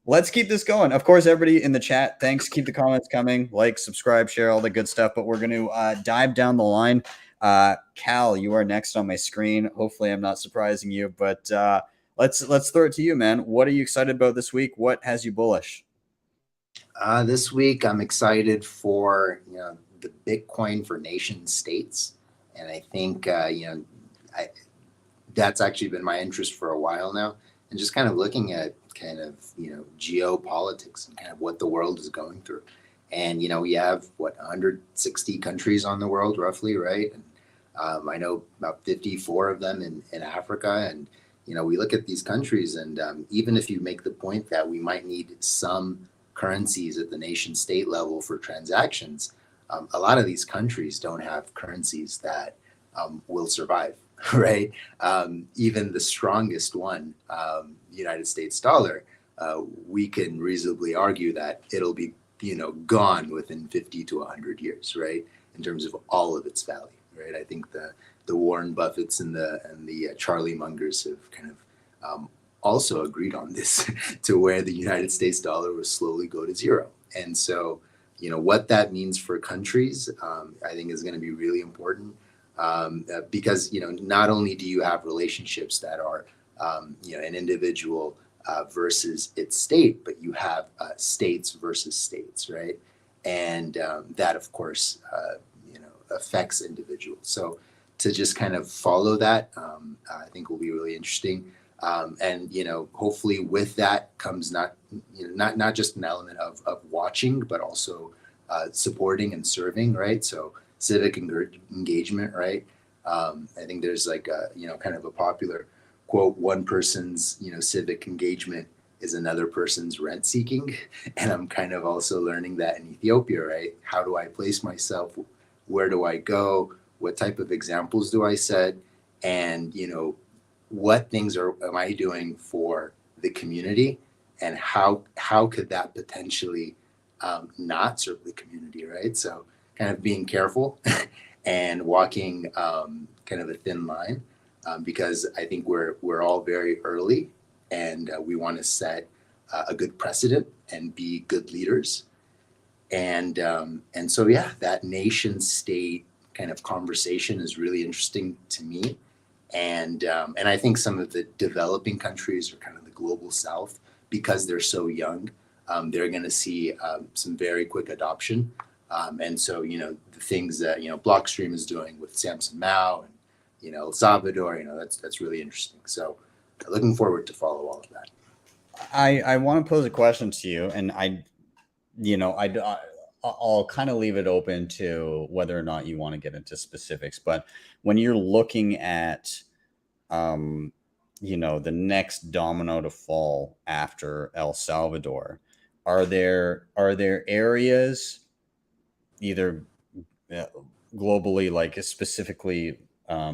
A: Let's keep this going. Of course, everybody in the chat, thanks. Keep the comments coming. Like, subscribe, share, all the good stuff. But we're going to dive down the line. Cal, you are next on my screen. Hopefully I'm not surprising you, but let's throw it to you, man. What are you excited about this week? What has you bullish?
C: This week, I'm excited for the Bitcoin for nation states, and I think that's actually been my interest for a while now, and just kind of looking at kind of geopolitics and kind of what the world is going through. And we have 160 countries on the world roughly, right? And I know about 54 of them in Africa, and we look at these countries, and even if you make the point that we might need some currencies at the nation state level for transactions, a lot of these countries don't have currencies that will survive, right? Even the strongest one, United States dollar, we can reasonably argue that it'll be gone within 50 to 100 years, right? In terms of all of its value, right? I think the Warren Buffetts and the Charlie Mungers have kind of also agreed on this to where the United States dollar will slowly go to zero. And so, what that means for countries, I think is going to be really important, because, not only do you have relationships that are, an individual versus its state, but you have states versus states, right? And that, of course, affects individuals. So to just kind of follow that, I think will be really interesting. And hopefully with that comes not just an element of watching, but also supporting and serving, right? So civic engagement, right? I think there's like a kind of a popular quote: one person's civic engagement is another person's rent seeking. And I'm kind of also learning that in Ethiopia, right? How do I place myself? Where do I go? What type of examples do I set? And what things am I doing for the community, and how could that potentially not serve the community, right? So kind of being careful and walking kind of a thin line. because I think we're all very early, and we want to set a good precedent and be good leaders. And so yeah, that nation state kind of conversation is really interesting to me. And I think some of the developing countries or kind of the global south, because they're so young, they're going to see some very quick adoption. And so, the things that, Blockstream is doing with Samson Mao and, El Salvador, that's really interesting. So looking forward to follow all of that.
A: I want to pose a question to you, and I'll kind of leave it open to whether or not you want to get into specifics. But when you're looking at, the next domino to fall after El Salvador, are there areas, either globally, like specifically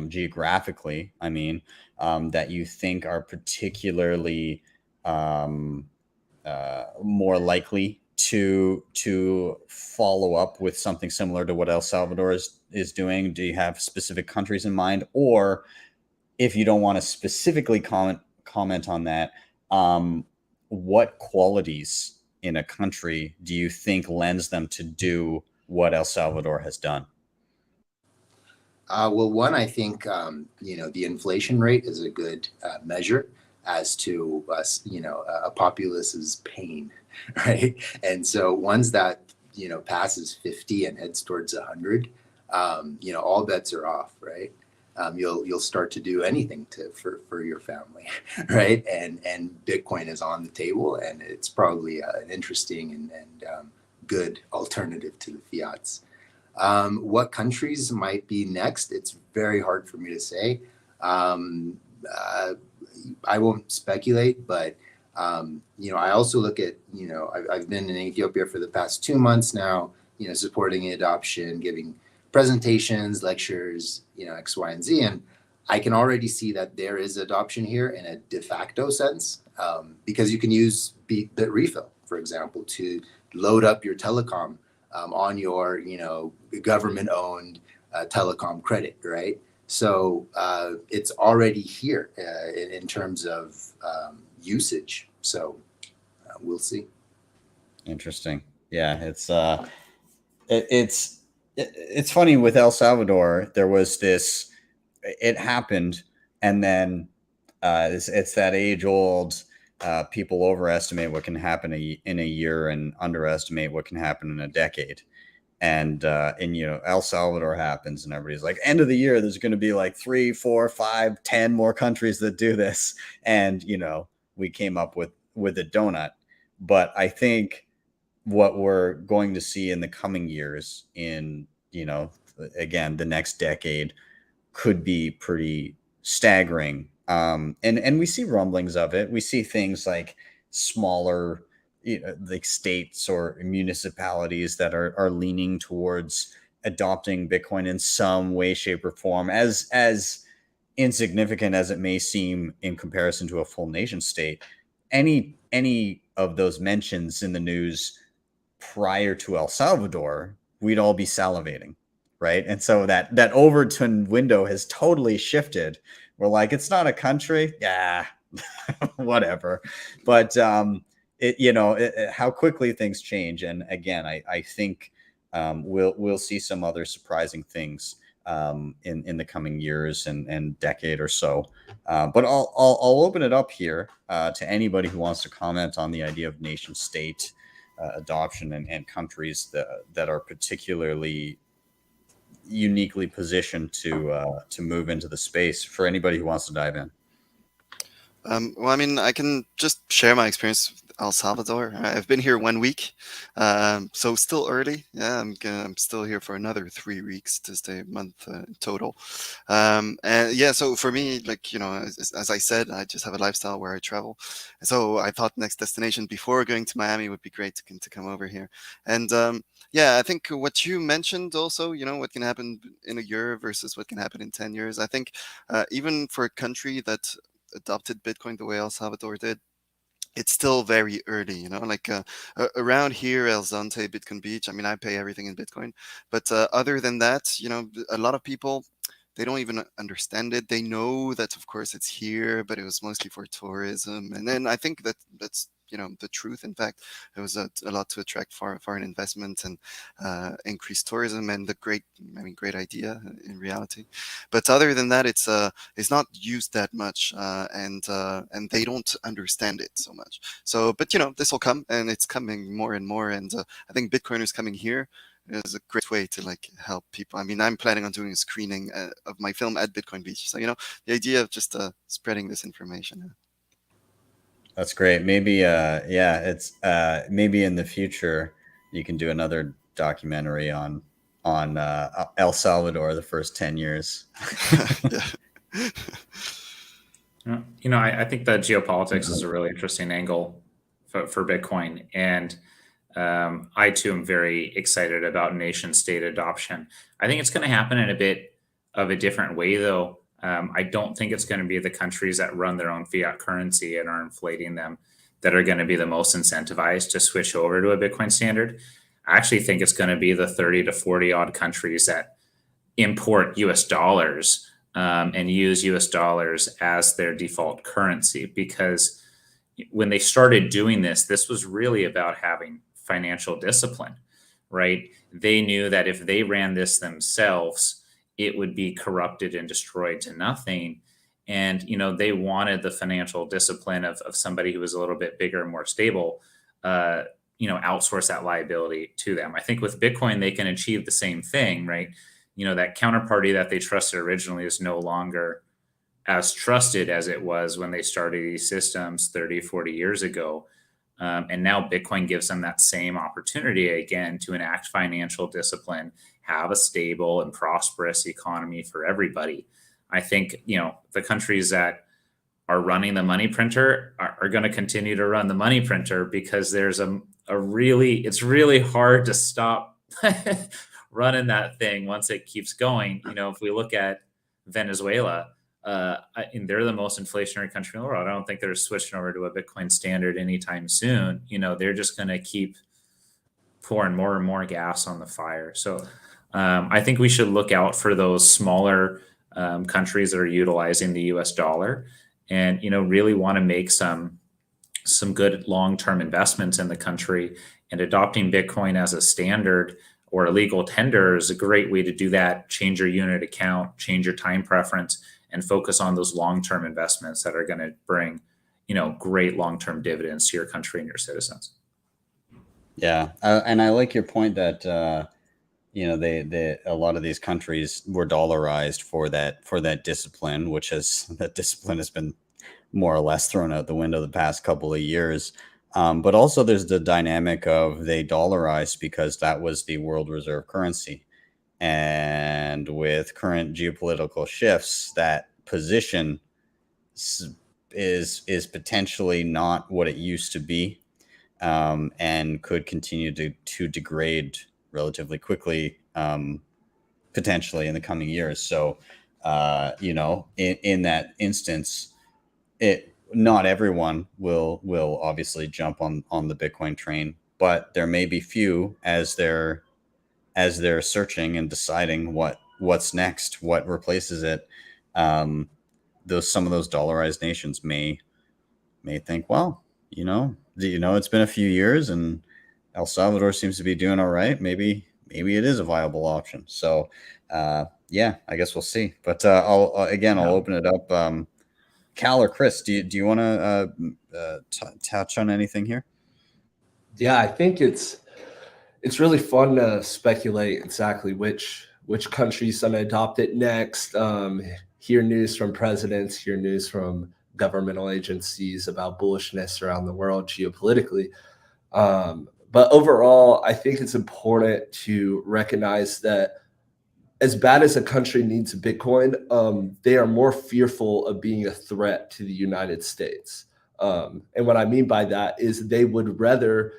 A: geographically, I mean, that you think are particularly more likely to follow up with something similar to what El Salvador is doing? Do you have specific countries in mind? Or if you don't want to specifically comment on that, what qualities in a country do you think lends them to do what El Salvador has done?
C: Well, one, I think, the inflation rate is a good measure as to a populace's pain, right? And so once that, passes 50 and heads towards 100, all bets are off, right? You'll start to do anything for your family, right? And Bitcoin is on the table, and it's probably an interesting and good alternative to the fiats. What countries might be next? It's very hard for me to say. I won't speculate, but I also look at, I've been in Ethiopia for the past 2 months now, supporting adoption, giving presentations, lectures, X, Y, and Z. And I can already see that there is adoption here in a de facto sense, because you can use Bitrefill, for example, to load up your telecom on your, government-owned telecom credit, right? So it's already here in terms of usage. So we'll see.
A: Interesting. Yeah, it's funny with El Salvador. There was this. It happened, and then it's that age-old. People overestimate what can happen in a year and underestimate what can happen in a decade. And El Salvador happens, and everybody's like, end of the year, there's going to be like 3, 4, 5, 10 more countries that do this. And, we came up with a donut. But I think what we're going to see in the coming years, in, again, the next decade, could be pretty staggering. And we see rumblings of it. We see things like smaller, like states or municipalities that are leaning towards adopting Bitcoin in some way, shape, or form, as insignificant as it may seem in comparison to a full nation state. Any of those mentions in the news prior to El Salvador, we'd all be salivating, right? And so that Overton window has totally shifted. We're like, it's not a country, yeah, whatever. But how quickly things change. And again, I think we'll see some other surprising things in the coming years and decade or so. But I'll open it up here to anybody who wants to comment on the idea of nation state adoption and countries that are particularly uniquely positioned to move into the space, for anybody who wants to dive in.
E: Well, I mean, I can just share my experience with El Salvador. I've been here 1 week, so still early. Yeah, I'm still here for another 3 weeks to stay a month total. And yeah, so for me, like, as I said, I just have a lifestyle where I travel. So I thought next destination before going to Miami would be great to come over here. And yeah, I think what you mentioned also, what can happen in a year versus what can happen in 10 years. I think even for a country that adopted Bitcoin the way El Salvador did, it's still very early, like around here, El Zonte, Bitcoin Beach. I mean, I pay everything in Bitcoin, but other than that, a lot of people they don't even understand it. They know that, of course, it's here, but it was mostly for tourism. And then I think that that's, the truth. In fact, it was a lot to attract foreign investment and increase tourism, and great idea in reality. But other than that, it's not used that much, and they don't understand it so much. So, but this will come, and it's coming more and more. And I think Bitcoiners coming here is a great way to help people. I mean, I'm planning on doing a screening of my film at Bitcoin Beach. So the idea of just spreading this information.
A: That's great. Maybe, it's maybe in the future you can do another documentary on El Salvador, the first 10 years.
F: I think that geopolitics is a really interesting angle for Bitcoin, and I too am very excited about nation state adoption. I think it's going to happen in a bit of a different way, though. I don't think it's going to be the countries that run their own fiat currency and are inflating them that are going to be the most incentivized to switch over to a Bitcoin standard. I actually think it's going to be the 30 to 40 odd countries that import US dollars and use US dollars as their default currency, because when they started doing this was really about having financial discipline, right? They knew that if they ran this themselves, it would be corrupted and destroyed to nothing. And, they wanted the financial discipline of somebody who was a little bit bigger and more stable, outsource that liability to them. I think with Bitcoin, they can achieve the same thing, right? That counterparty that they trusted originally is no longer as trusted as it was when they started these systems 30, 40 years ago. And now Bitcoin gives them that same opportunity again to enact financial discipline, have a stable and prosperous economy for everybody. I think, the countries that are running the money printer are going to continue to run the money printer, because there's it's really hard to stop running that thing once it keeps going. If we look at Venezuela, and they're the most inflationary country in the world. I don't think they're switching over to a Bitcoin standard anytime soon. They're just going to keep pouring more and more gas on the fire. So I think we should look out for those smaller countries that are utilizing the US dollar, and really want to make some good long-term investments in the country. And adopting Bitcoin as a standard or a legal tender is a great way to do that. Change your unit account, change your time preference, and focus on those long-term investments that are going to bring, great long-term dividends to your country and your citizens.
A: Yeah, and I like your point that a lot of these countries were dollarized for that discipline, that discipline has been more or less thrown out the window the past couple of years. But also there's the dynamic of they dollarized because that was the world reserve currency. And with current geopolitical shifts, that position is potentially not what it used to be, and could continue to degrade relatively quickly, potentially in the coming years. So, in that instance, not everyone will obviously jump on the Bitcoin train, but there may be few as they're searching and deciding what's next, what replaces it. Some of those dollarized nations may think, well, it's been a few years and El Salvador seems to be doing all right. Maybe it is a viable option. So, I guess we'll see. But I'll open it up. Kal or Chris, do you want to touch on anything here?
G: Yeah, I think it's really fun to speculate exactly which country's going to adopt it next. Hear news from presidents, hear news from governmental agencies about bullishness around the world geopolitically. But overall, I think it's important to recognize that as bad as a country needs Bitcoin, they are more fearful of being a threat to the United States. And what I mean by that is they would rather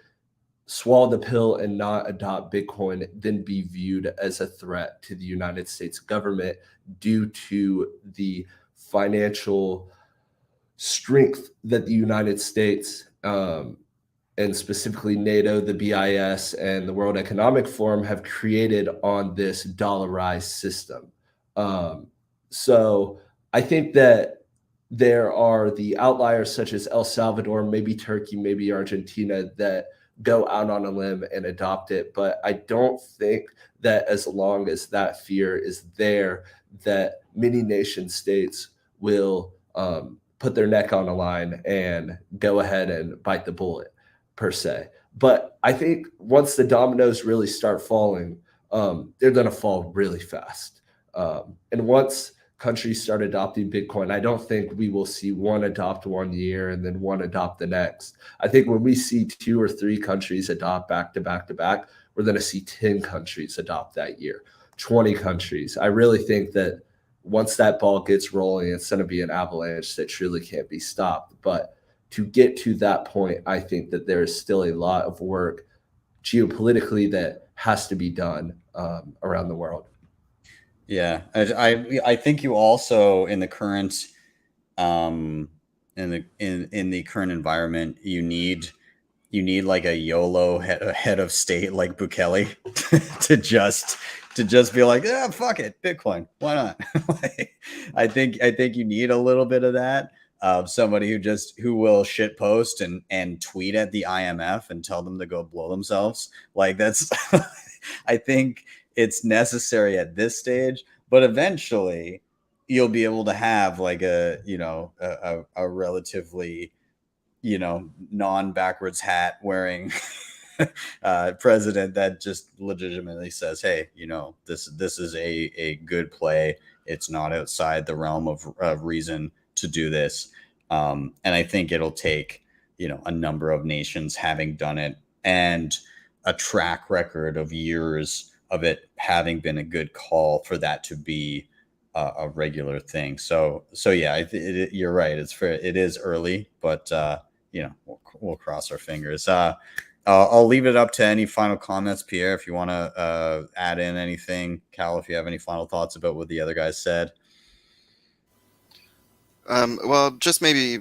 G: swallow the pill and not adopt Bitcoin than be viewed as a threat to the United States government due to the financial strength that the United States, and specifically NATO, the BIS, and the World Economic Forum have created on this dollarized system. So I think that there are the outliers such as El Salvador, maybe Turkey, maybe Argentina that go out on a limb and adopt it. But I don't think that as long as that fear is there, that many nation states will put their neck on the line and go ahead and bite the bullet per se. But I think once the dominoes really start falling, they're going to fall really fast. And once countries start adopting Bitcoin, I don't think we will see one adopt one year and then one adopt the next. I think when we see 2 or 3 countries adopt back to back to back, we're going to see 10 countries adopt that year, 20 countries. I really think that once that ball gets rolling, it's going to be an avalanche that truly can't be stopped. But to get to that point, I think that there is still a lot of work geopolitically that has to be done around the world.
A: Yeah, I think you also in the current in the current environment you need like a YOLO head of state like Bukele to just be like, yeah, fuck it, Bitcoin, why not? Like, I think you need a little bit of that, of somebody who will shit post and tweet at the IMF and tell them to go blow themselves. Like that's I think it's necessary at this stage, but eventually you'll be able to have like a relatively non-backwards hat wearing president that just legitimately says, hey, this is a good play. It's not outside the realm of reason to do this. And I think it'll take a number of nations having done it and a track record of years of it having been a good call for that to be a regular thing. So yeah, you're right. It is early, but we'll cross our fingers. I'll leave it up to any final comments, Pierre, if you want to add in anything. Cal, if you have any final thoughts about what the other guys said.
E: Well, just maybe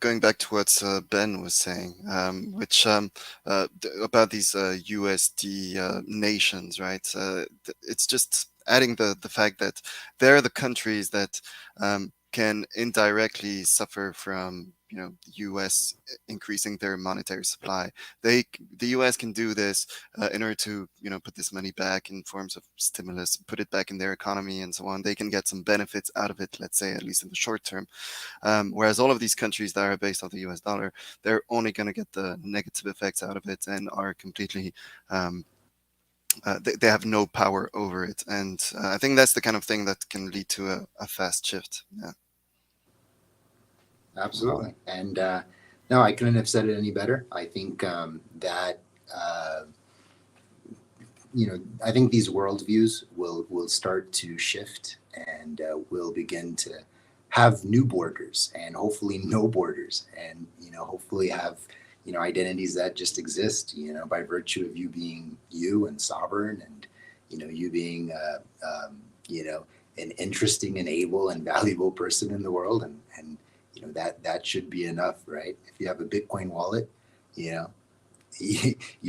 E: going back to what Ben was saying, which about these USD nations, right? It's just adding the fact that they're the countries that can indirectly suffer from the U.S. increasing their monetary supply. The U.S. can do this in order to put this money back in forms of stimulus, put it back in their economy, and so on. They can get some benefits out of it, let's say, at least in the short term. Whereas all of these countries that are based off the U.S. dollar, they're only going to get the negative effects out of it and are completely they have no power over it. And I think that's the kind of thing that can lead to a fast shift. Yeah.
C: Absolutely. And no, I couldn't have said it any better. I think that I think these worldviews will start to shift and will begin to have new borders and hopefully no borders, and hopefully have identities that just exist by virtue of you being you and sovereign, and you being an interesting and able and valuable person in the world, and that should be enough, right? If you have a Bitcoin wallet, you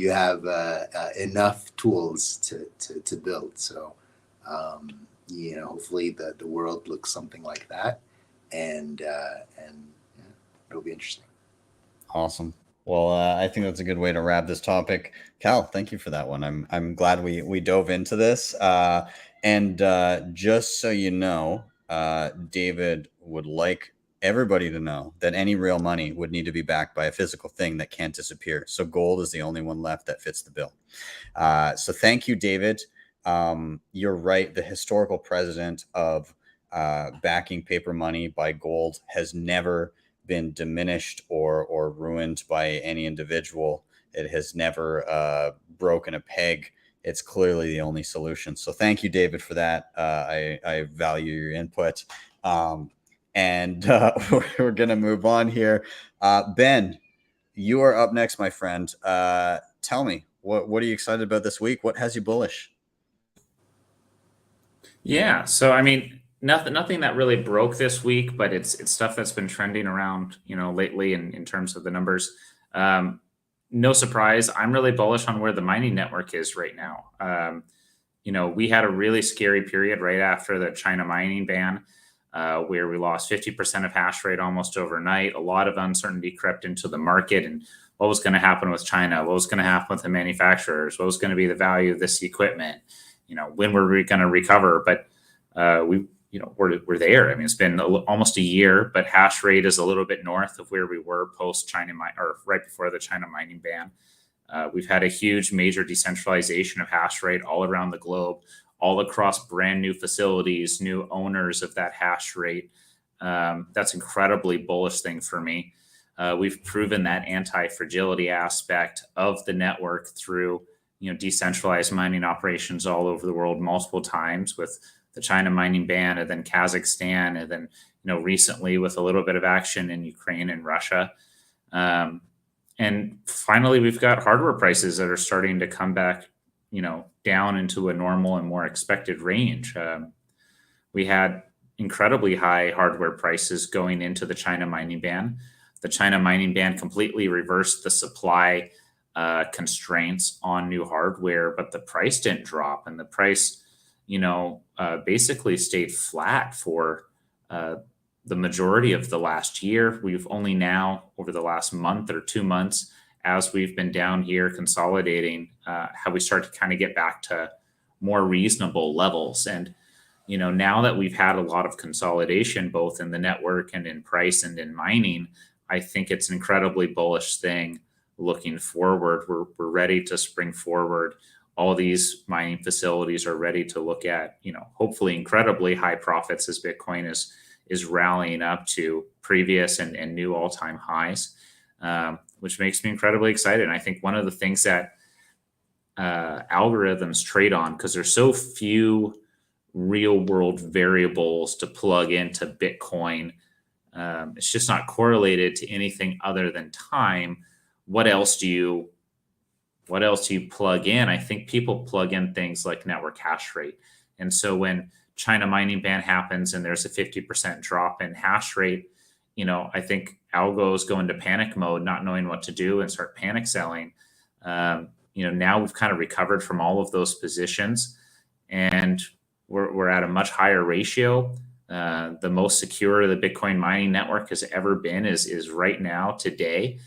C: have enough tools to build. So hopefully the world looks something like that, and it'll be interesting.
A: Awesome. Well, I think that's a good way to wrap this topic. Cal, thank you for that one. I'm glad we dove into this. And just so you know, David would like everybody to know that any real money would need to be backed by a physical thing that can't disappear. So gold is the only one left that fits the bill. So thank you, David. You're right. The historical precedent of backing paper money by gold has never been diminished or ruined by any individual. It has never broken a peg. It's clearly the only solution. So thank you, David, for that. I value your input. And we're going to move on here. Ben, you are up next, my friend. Tell me, what are you excited about this week? What has you bullish?
F: Yeah, so I mean, nothing that really broke this week, but it's stuff that's been trending around, lately in terms of the numbers. No surprise, I'm really bullish on where the mining network is right now. we had a really scary period right after the China mining ban, where we lost 50% of hash rate almost overnight. A lot of uncertainty crept into the market, and what was going to happen with China? What was going to happen with the manufacturers? What was going to be the value of this equipment? When were we going to recover? But we're there. I mean, it's been almost a year, but hash rate is a little bit north of where we were post China or right before the China mining ban. We've had a huge major decentralization of hash rate all around the globe, all across brand new facilities, new owners of that hash rate. That's incredibly bullish thing for me. We've proven that anti-fragility aspect of the network through decentralized mining operations all over the world multiple times, with the China mining ban, and then Kazakhstan, and then recently with a little bit of action in Ukraine and Russia. And finally, we've got hardware prices that are starting to come back, down into a normal and more expected range. We had incredibly high hardware prices going into the China mining ban. The China mining ban completely reversed the supply constraints on new hardware, but the price didn't drop, and the price, basically stayed flat for the majority of the last year. We've only now, over the last month or 2 months, as we've been down here consolidating, how we start to kind of get back to more reasonable levels. And, now that we've had a lot of consolidation, both in the network and in price and in mining, I think it's an incredibly bullish thing looking forward. We're ready to spring forward. All these mining facilities are ready to look at, hopefully incredibly high profits as Bitcoin is rallying up to previous and new all-time highs, which makes me incredibly excited. And I think one of the things that algorithms trade on, because there's so few real-world variables to plug into Bitcoin, it's just not correlated to anything other than time. What else do you plug in? I think people plug in things like network hash rate. And so when China mining ban happens and there's a 50% drop in hash rate, I think algos go into panic mode, not knowing what to do, and start panic selling. Now we've kind of recovered from all of those positions, and we're at a much higher ratio. The most secure the Bitcoin mining network has ever been is right now, today.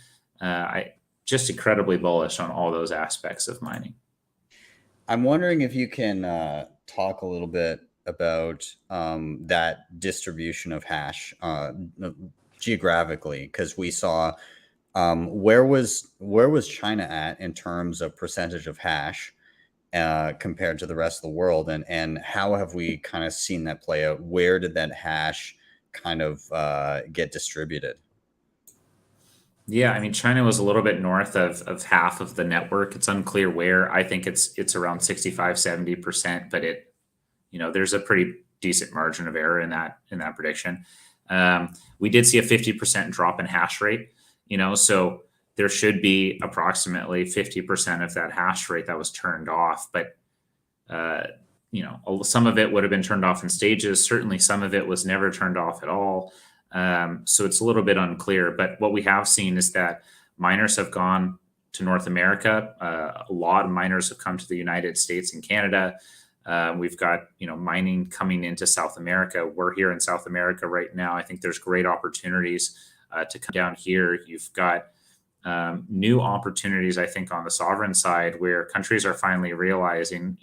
F: I just incredibly bullish on all those aspects of mining.
A: I'm wondering if you can talk a little bit about that distribution of hash geographically, because we saw where was China at in terms of percentage of hash compared to the rest of the world, and how have we kind of seen that play out? Where did that hash kind of get distributed?
F: Yeah, I mean, China was a little bit north of half of the network. It's unclear where. I think it's around 65, 70%, but there's a pretty decent margin of error in that prediction. We did see a 50% drop in hash rate, so there should be approximately 50% of that hash rate that was turned off. But, some of it would have been turned off in stages. Certainly some of it was never turned off at all. So it's a little bit unclear, but what we have seen is that miners have gone to North America. A lot of miners have come to the United States and Canada. We've got, mining coming into South America. We're here in South America right now. I think there's great opportunities to come down here. You've got new opportunities, I think, on the sovereign side, where countries are finally realizing,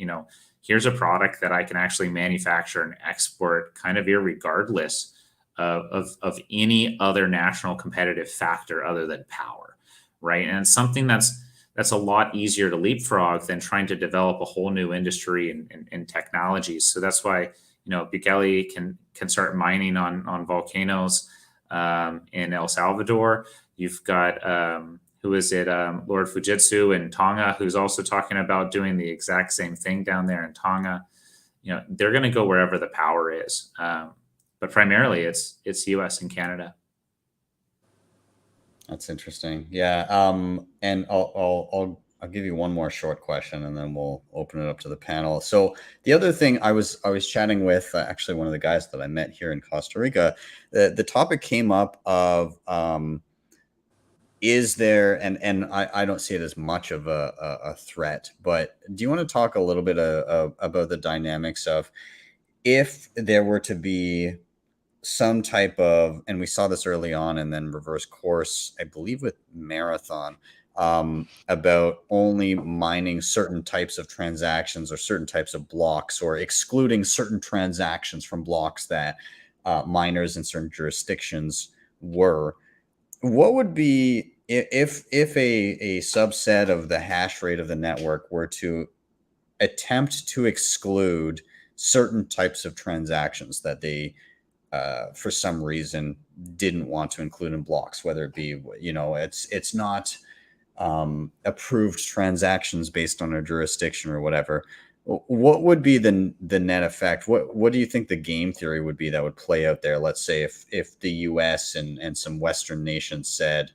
F: here's a product that I can actually manufacture and export kind of irregardless of any other national competitive factor other than power, right? And it's something that's a lot easier to leapfrog than trying to develop a whole new industry and technologies. So that's why Bukele can start mining on volcanoes in El Salvador. You've got Lord Fujitsu in Tonga, who's also talking about doing the exact same thing down there in Tonga. They're going to go wherever the power is. But primarily it's US and Canada.
A: That's interesting. Yeah. And I'll give you one more short question, and then we'll open it up to the panel. So the other thing, I was chatting with actually one of the guys that I met here in Costa Rica. The topic came up of is there, and I don't see it as much of a threat, but do you want to talk a little bit about the dynamics of if there were to be some type of, and we saw this early on and then reverse course, I believe with Marathon, about only mining certain types of transactions or certain types of blocks, or excluding certain transactions from blocks that miners in certain jurisdictions were. What would be if a subset of the hash rate of the network were to attempt to exclude certain types of transactions that they for some reason didn't want to include in blocks, whether it be, it's not approved transactions based on a jurisdiction or whatever. What would be the net effect? What do you think the game theory would be that would play out there? Let's say if the US and some Western nations said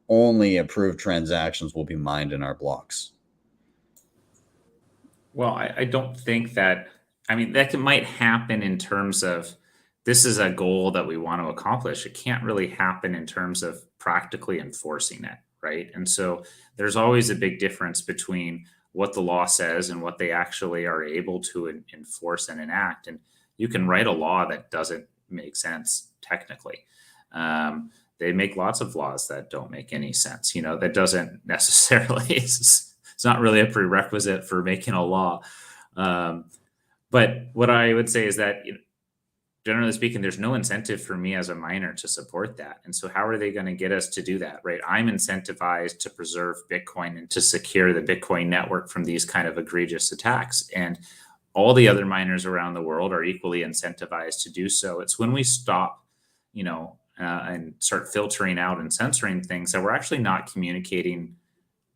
A: only approved transactions will be mined in our blocks.
F: Well, I don't think that, I mean, might happen in terms of this is a goal that we want to accomplish. It can't really happen in terms of practically enforcing it, right? And so there's always a big difference between what the law says and what they actually are able to enforce and enact. And you can write a law that doesn't make sense technically. They make lots of laws that don't make any sense. That doesn't necessarily, it's not really a prerequisite for making a law. But what I would say is that, generally speaking, there's no incentive for me as a miner to support that. And so how are they going to get us to do that, right? I'm incentivized to preserve Bitcoin and to secure the Bitcoin network from these kind of egregious attacks. And all the other miners around the world are equally incentivized to do so. It's when we stop, and start filtering out and censoring things that we're actually not communicating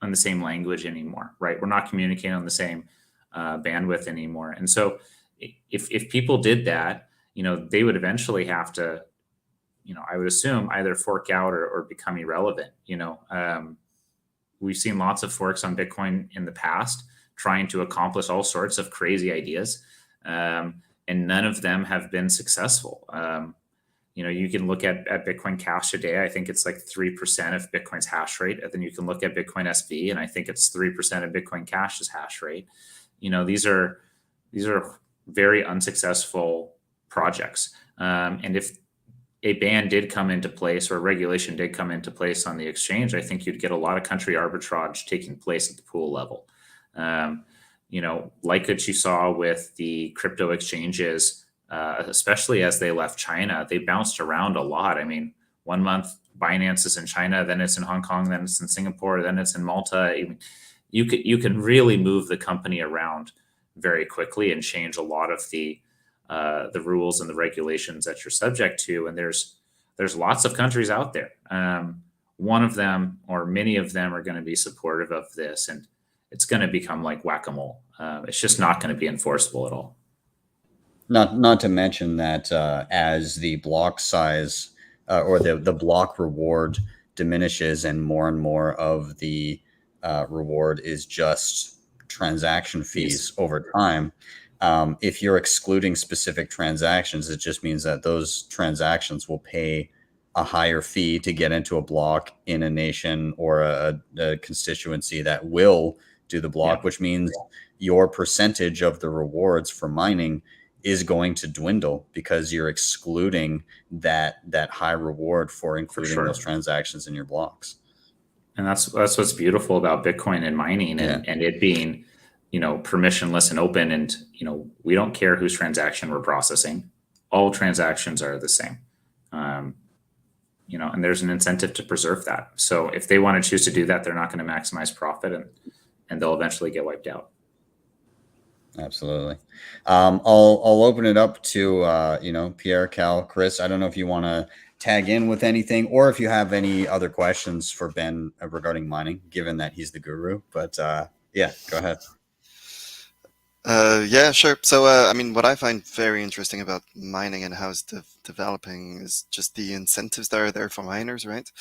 F: on the same language anymore, right? We're not communicating on the same bandwidth anymore. And so if people did that, they would eventually have to, I would assume either fork out or become irrelevant. We've seen lots of forks on Bitcoin in the past trying to accomplish all sorts of crazy ideas. And none of them have been successful. You can look at Bitcoin Cash today. I think it's like 3% of Bitcoin's hash rate. And then you can look at Bitcoin SV, and I think it's 3% of Bitcoin Cash's hash rate. These are very unsuccessful projects. And if a ban did come into place or regulation did come into place on the exchange, I think you'd get a lot of country arbitrage taking place at the pool level. Like what you saw with the crypto exchanges, especially as they left China, they bounced around a lot. I mean, 1 month Binance is in China, then it's in Hong Kong, then it's in Singapore, then it's in Malta. You can really move the company around very quickly and change a lot of the rules and the regulations that you're subject to. And there's lots of countries out there. One of them or many of them are going to be supportive of this, and it's going to become like whack-a-mole. It's just not going to be enforceable at all.
A: Not to mention that as the block size or the block reward diminishes and more of the reward is just transaction fees over time. If you're excluding specific transactions, it just means that those transactions will pay a higher fee to get into a block in a nation or a constituency that will do the block, which means your percentage of the rewards for mining is going to dwindle because you're excluding that high reward for including those transactions in your blocks.
F: And that's what's beautiful about Bitcoin and mining and it being, permissionless and open. And, we don't care whose transaction we're processing. All transactions are the same. And there's an incentive to preserve that. So if they want to choose to do that, they're not going to maximize profit and they'll eventually get wiped out.
A: Absolutely. I'll open it up to, Pierre, Kal, Chris. I don't know if you want to tag in with anything or if you have any other questions for Ben regarding mining, given that he's the guru, but yeah, go ahead.
E: Yeah, sure. So, what I find very interesting about mining and how it's developing is just the incentives that are there for miners, right?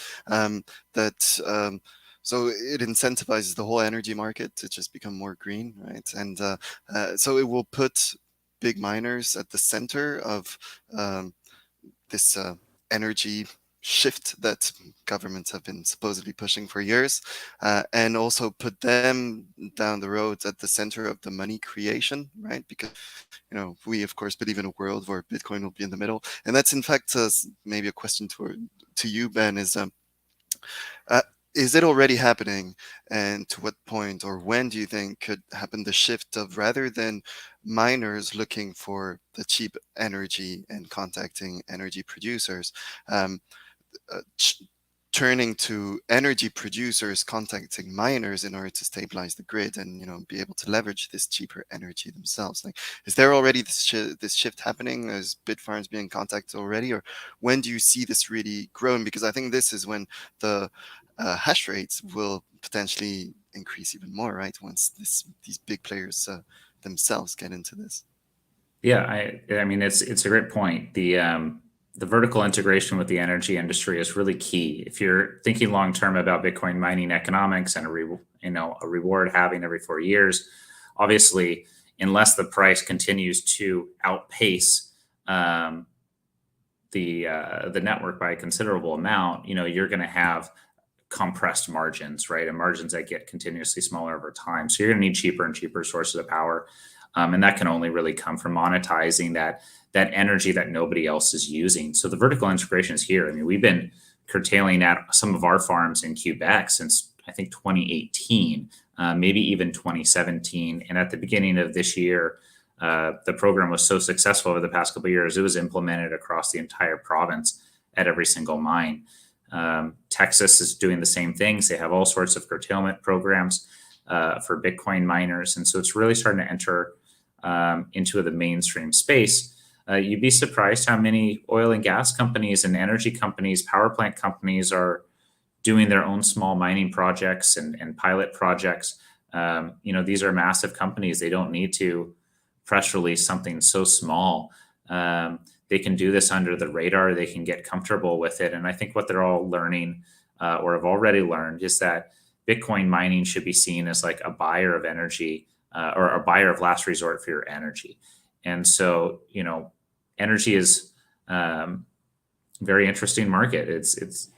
E: So it incentivizes the whole energy market to just become more green, right? And so it will put big miners at the center of this energy shift that governments have been supposedly pushing for years, and also put them down the road at the center of the money creation, right? Because we of course believe in a world where Bitcoin will be in the middle, and that's in fact maybe a question to you, Ben, uh, is it already happening, and to what point or when do you think could happen the shift of, rather than miners looking for the cheap energy and contacting energy producers, um, uh, ch- turning to energy producers contacting miners in order to stabilize the grid and be able to leverage this cheaper energy themselves? Like, is there already this shift happening? Is Bitfarms being contacted already, or when do you see this really growing? Because I think this is when the hash rates will potentially increase even more, right? Once these big players themselves get into this.
F: Yeah, I mean it's a great point. The vertical integration with the energy industry is really key. If you're thinking long term about Bitcoin mining economics and a reward halving every 4 years, obviously, unless the price continues to outpace the network by a considerable amount, you're going to have compressed margins, right? And margins that get continuously smaller over time. So you're going to need cheaper and cheaper sources of power. And that can only really come from monetizing that energy that nobody else is using. So the vertical integration is here. I mean, we've been curtailing at some of our farms in Quebec since I think 2018, maybe even 2017. And at the beginning of this year, the program was so successful over the past couple of years, it was implemented across the entire province at every single mine. Texas is doing the same things. They have all sorts of curtailment programs for Bitcoin miners. And so it's really starting to enter into the mainstream space. You'd be surprised how many oil and gas companies and energy companies, power plant companies are doing their own small mining projects and pilot projects. These are massive companies. They don't need to press release something so small. They can do this under the radar. They can get comfortable with it. And I think what they're all learning or have already learned is that Bitcoin mining should be seen as like a buyer of energy or a buyer of last resort for your energy. And so, energy is very interesting market. It's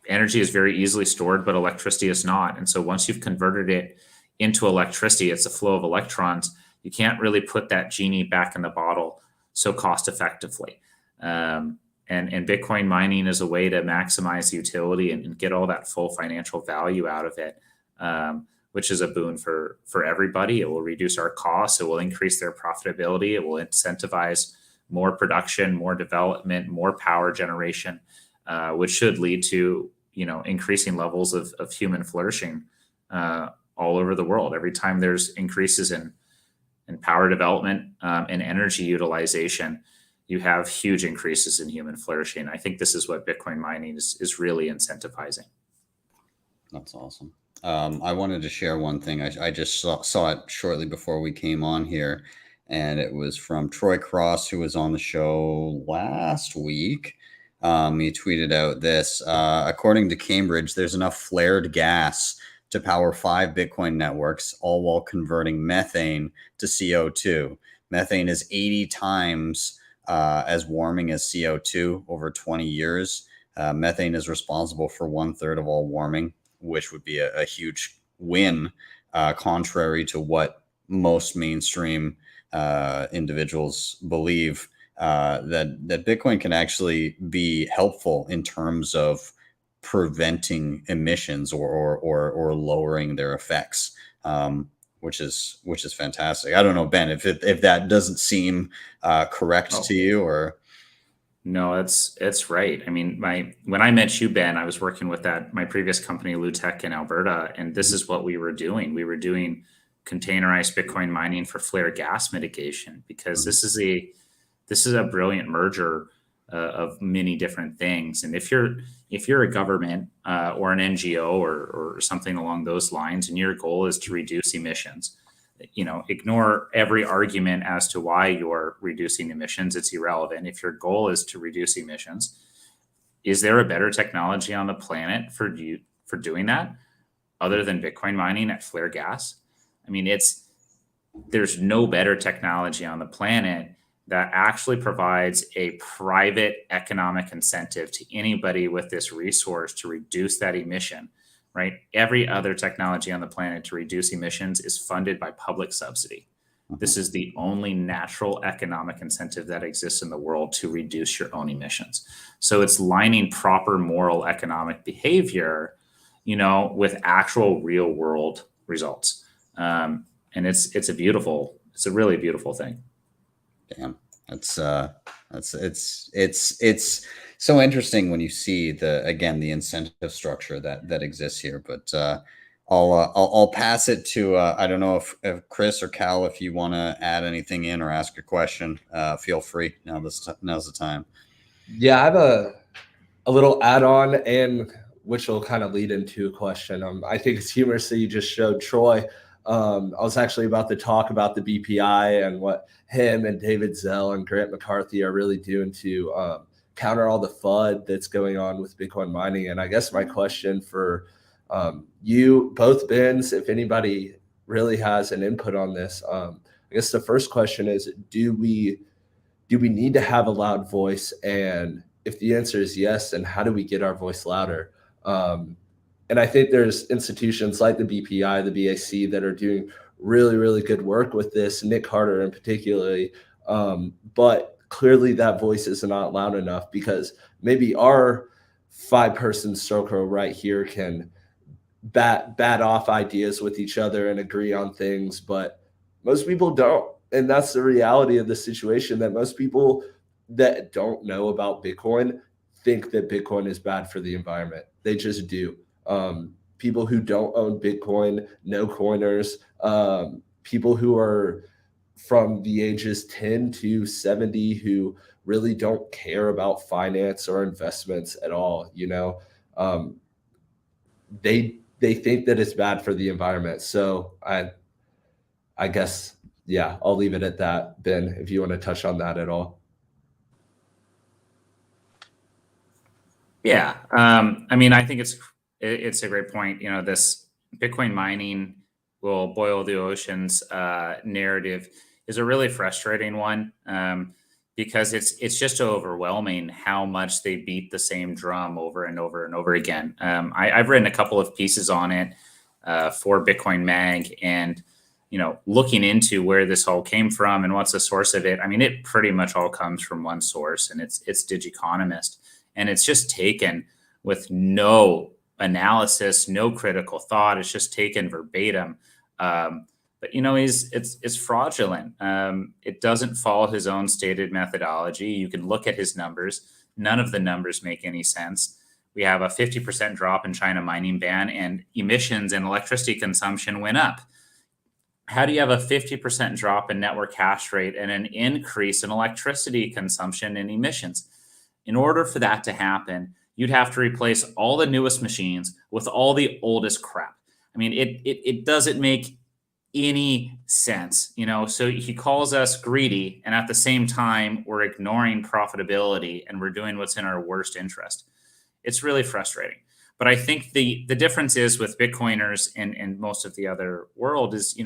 F: energy is very easily stored, but electricity is not. And so once you've converted it into electricity, it's a flow of electrons. You can't really put that genie back in the bottle so cost effectively. And Bitcoin mining is a way to maximize the utility and get all that full financial value out of it, which is a boon for everybody. It will reduce our costs. It will increase their profitability. It will incentivize more production, more development, more power generation, which should lead to increasing levels of human flourishing all over the world. Every time there's increases in power development and energy utilization, you have huge increases in human flourishing. I think this is what Bitcoin mining is really incentivizing.
A: That's awesome. I wanted to share one thing. I just saw it shortly before we came on here, and it was from Troy Cross, who was on the show last week. He tweeted out this. According to Cambridge, there's enough flared gas to power 5 Bitcoin networks, all while converting methane to CO2. Methane is 80 times as warming as CO2 over 20 years. Methane is responsible for 1/3 of all warming, which would be a huge win, contrary to what most mainstream individuals believe, that Bitcoin can actually be helpful in terms of preventing emissions or lowering their effects, which is fantastic. I don't know, Ben, if that doesn't seem correct to you, or
F: No, it's right. I mean, when I met you, Ben, I was working with my previous company, Lutech in Alberta, and this is what we were doing. We were doing containerized Bitcoin mining for flare gas mitigation, because this is a brilliant merger of many different things. And if you're a government or an NGO or something along those lines, and your goal is to reduce emissions, ignore every argument as to why you're reducing emissions. It's irrelevant. If your goal is to reduce emissions, is there a better technology on the planet for doing that other than Bitcoin mining at flare gas? I mean, there's no better technology on the planet that actually provides a private economic incentive to anybody with this resource to reduce that emission, right? Every other technology on the planet to reduce emissions is funded by public subsidy. This is the only natural economic incentive that exists in the world to reduce your own emissions. So it's lining proper moral economic behavior, with actual real world results. And it's a really beautiful thing.
A: Damn, it's so interesting when you see the incentive structure that exists here. But I'll pass it to I don't know if Chris or Cal, if you want to add anything in or ask a question, feel free. Now's the time.
G: Yeah, I have a little add-on, and which will kind of lead into a question. I think it's humorous that you just showed Troy. I was actually about to talk about the BPI and what him and David Zell and Grant McCarthy are really doing to counter all the FUD that's going on with Bitcoin mining. And I guess my question for you, both Bens, if anybody really has an input on this, I guess the first question is, do we need to have a loud voice? And if the answer is yes, then how do we get our voice louder? And I think there's institutions like the BPI, the BAC that are doing really, really good work with this, Nick Carter in particularly. But clearly that voice is not loud enough, because maybe our 5-person circle right here can bat off ideas with each other and agree on things, but most people don't. And that's the reality of the situation, that most people that don't know about Bitcoin think that Bitcoin is bad for the environment. They just do. People who don't own Bitcoin, no coiners, people who are from the ages 10 to 70 who really don't care about finance or investments at all. They think that it's bad for the environment. So I guess, yeah, I'll leave it at that. Ben, if you want to touch on that at all.
F: Yeah. I think it's a great point. This Bitcoin mining will boil the oceans narrative is a really frustrating one, because it's just overwhelming how much they beat the same drum over and over and over again. I've written a couple of pieces on it for Bitcoin Mag, and looking into where this all came from and what's the source of it. It pretty much all comes from one source, and it's Digiconomist, and it's just taken with no analysis, no critical thought. It's just taken verbatim. But it's fraudulent. It doesn't follow his own stated methodology. You can look at his numbers. None of the numbers make any sense. We have a 50% drop in China mining ban, and emissions and electricity consumption went up. How do you have a 50% drop in network hash rate and an increase in electricity consumption and emissions? In order for that to happen, you'd have to replace all the newest machines with all the oldest crap. It doesn't make any sense, so he calls us greedy, and at the same time we're ignoring profitability and we're doing what's in our worst interest. It's really frustrating. But I think the difference is with Bitcoiners and most of the other world is,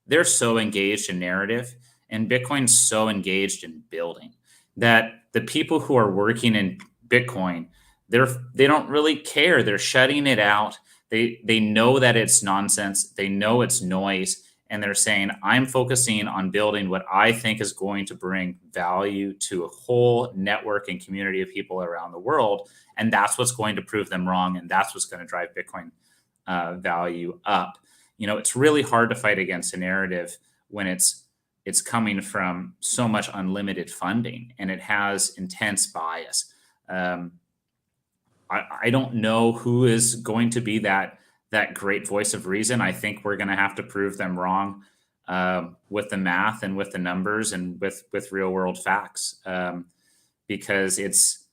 F: they're so engaged in narrative, and Bitcoin's so engaged in building, that the people who are working in Bitcoin, they don't really care. They're shutting it out. They know that it's nonsense. They know it's noise. And they're saying, I'm focusing on building what I think is going to bring value to a whole network and community of people around the world. And that's what's going to prove them wrong. And that's what's going to drive Bitcoin value up. It's really hard to fight against a narrative when it's coming from so much unlimited funding, and it has intense bias. I don't know who is going to be that great voice of reason. I think we're going to have to prove them wrong with the math and with the numbers and with real world facts, because it's,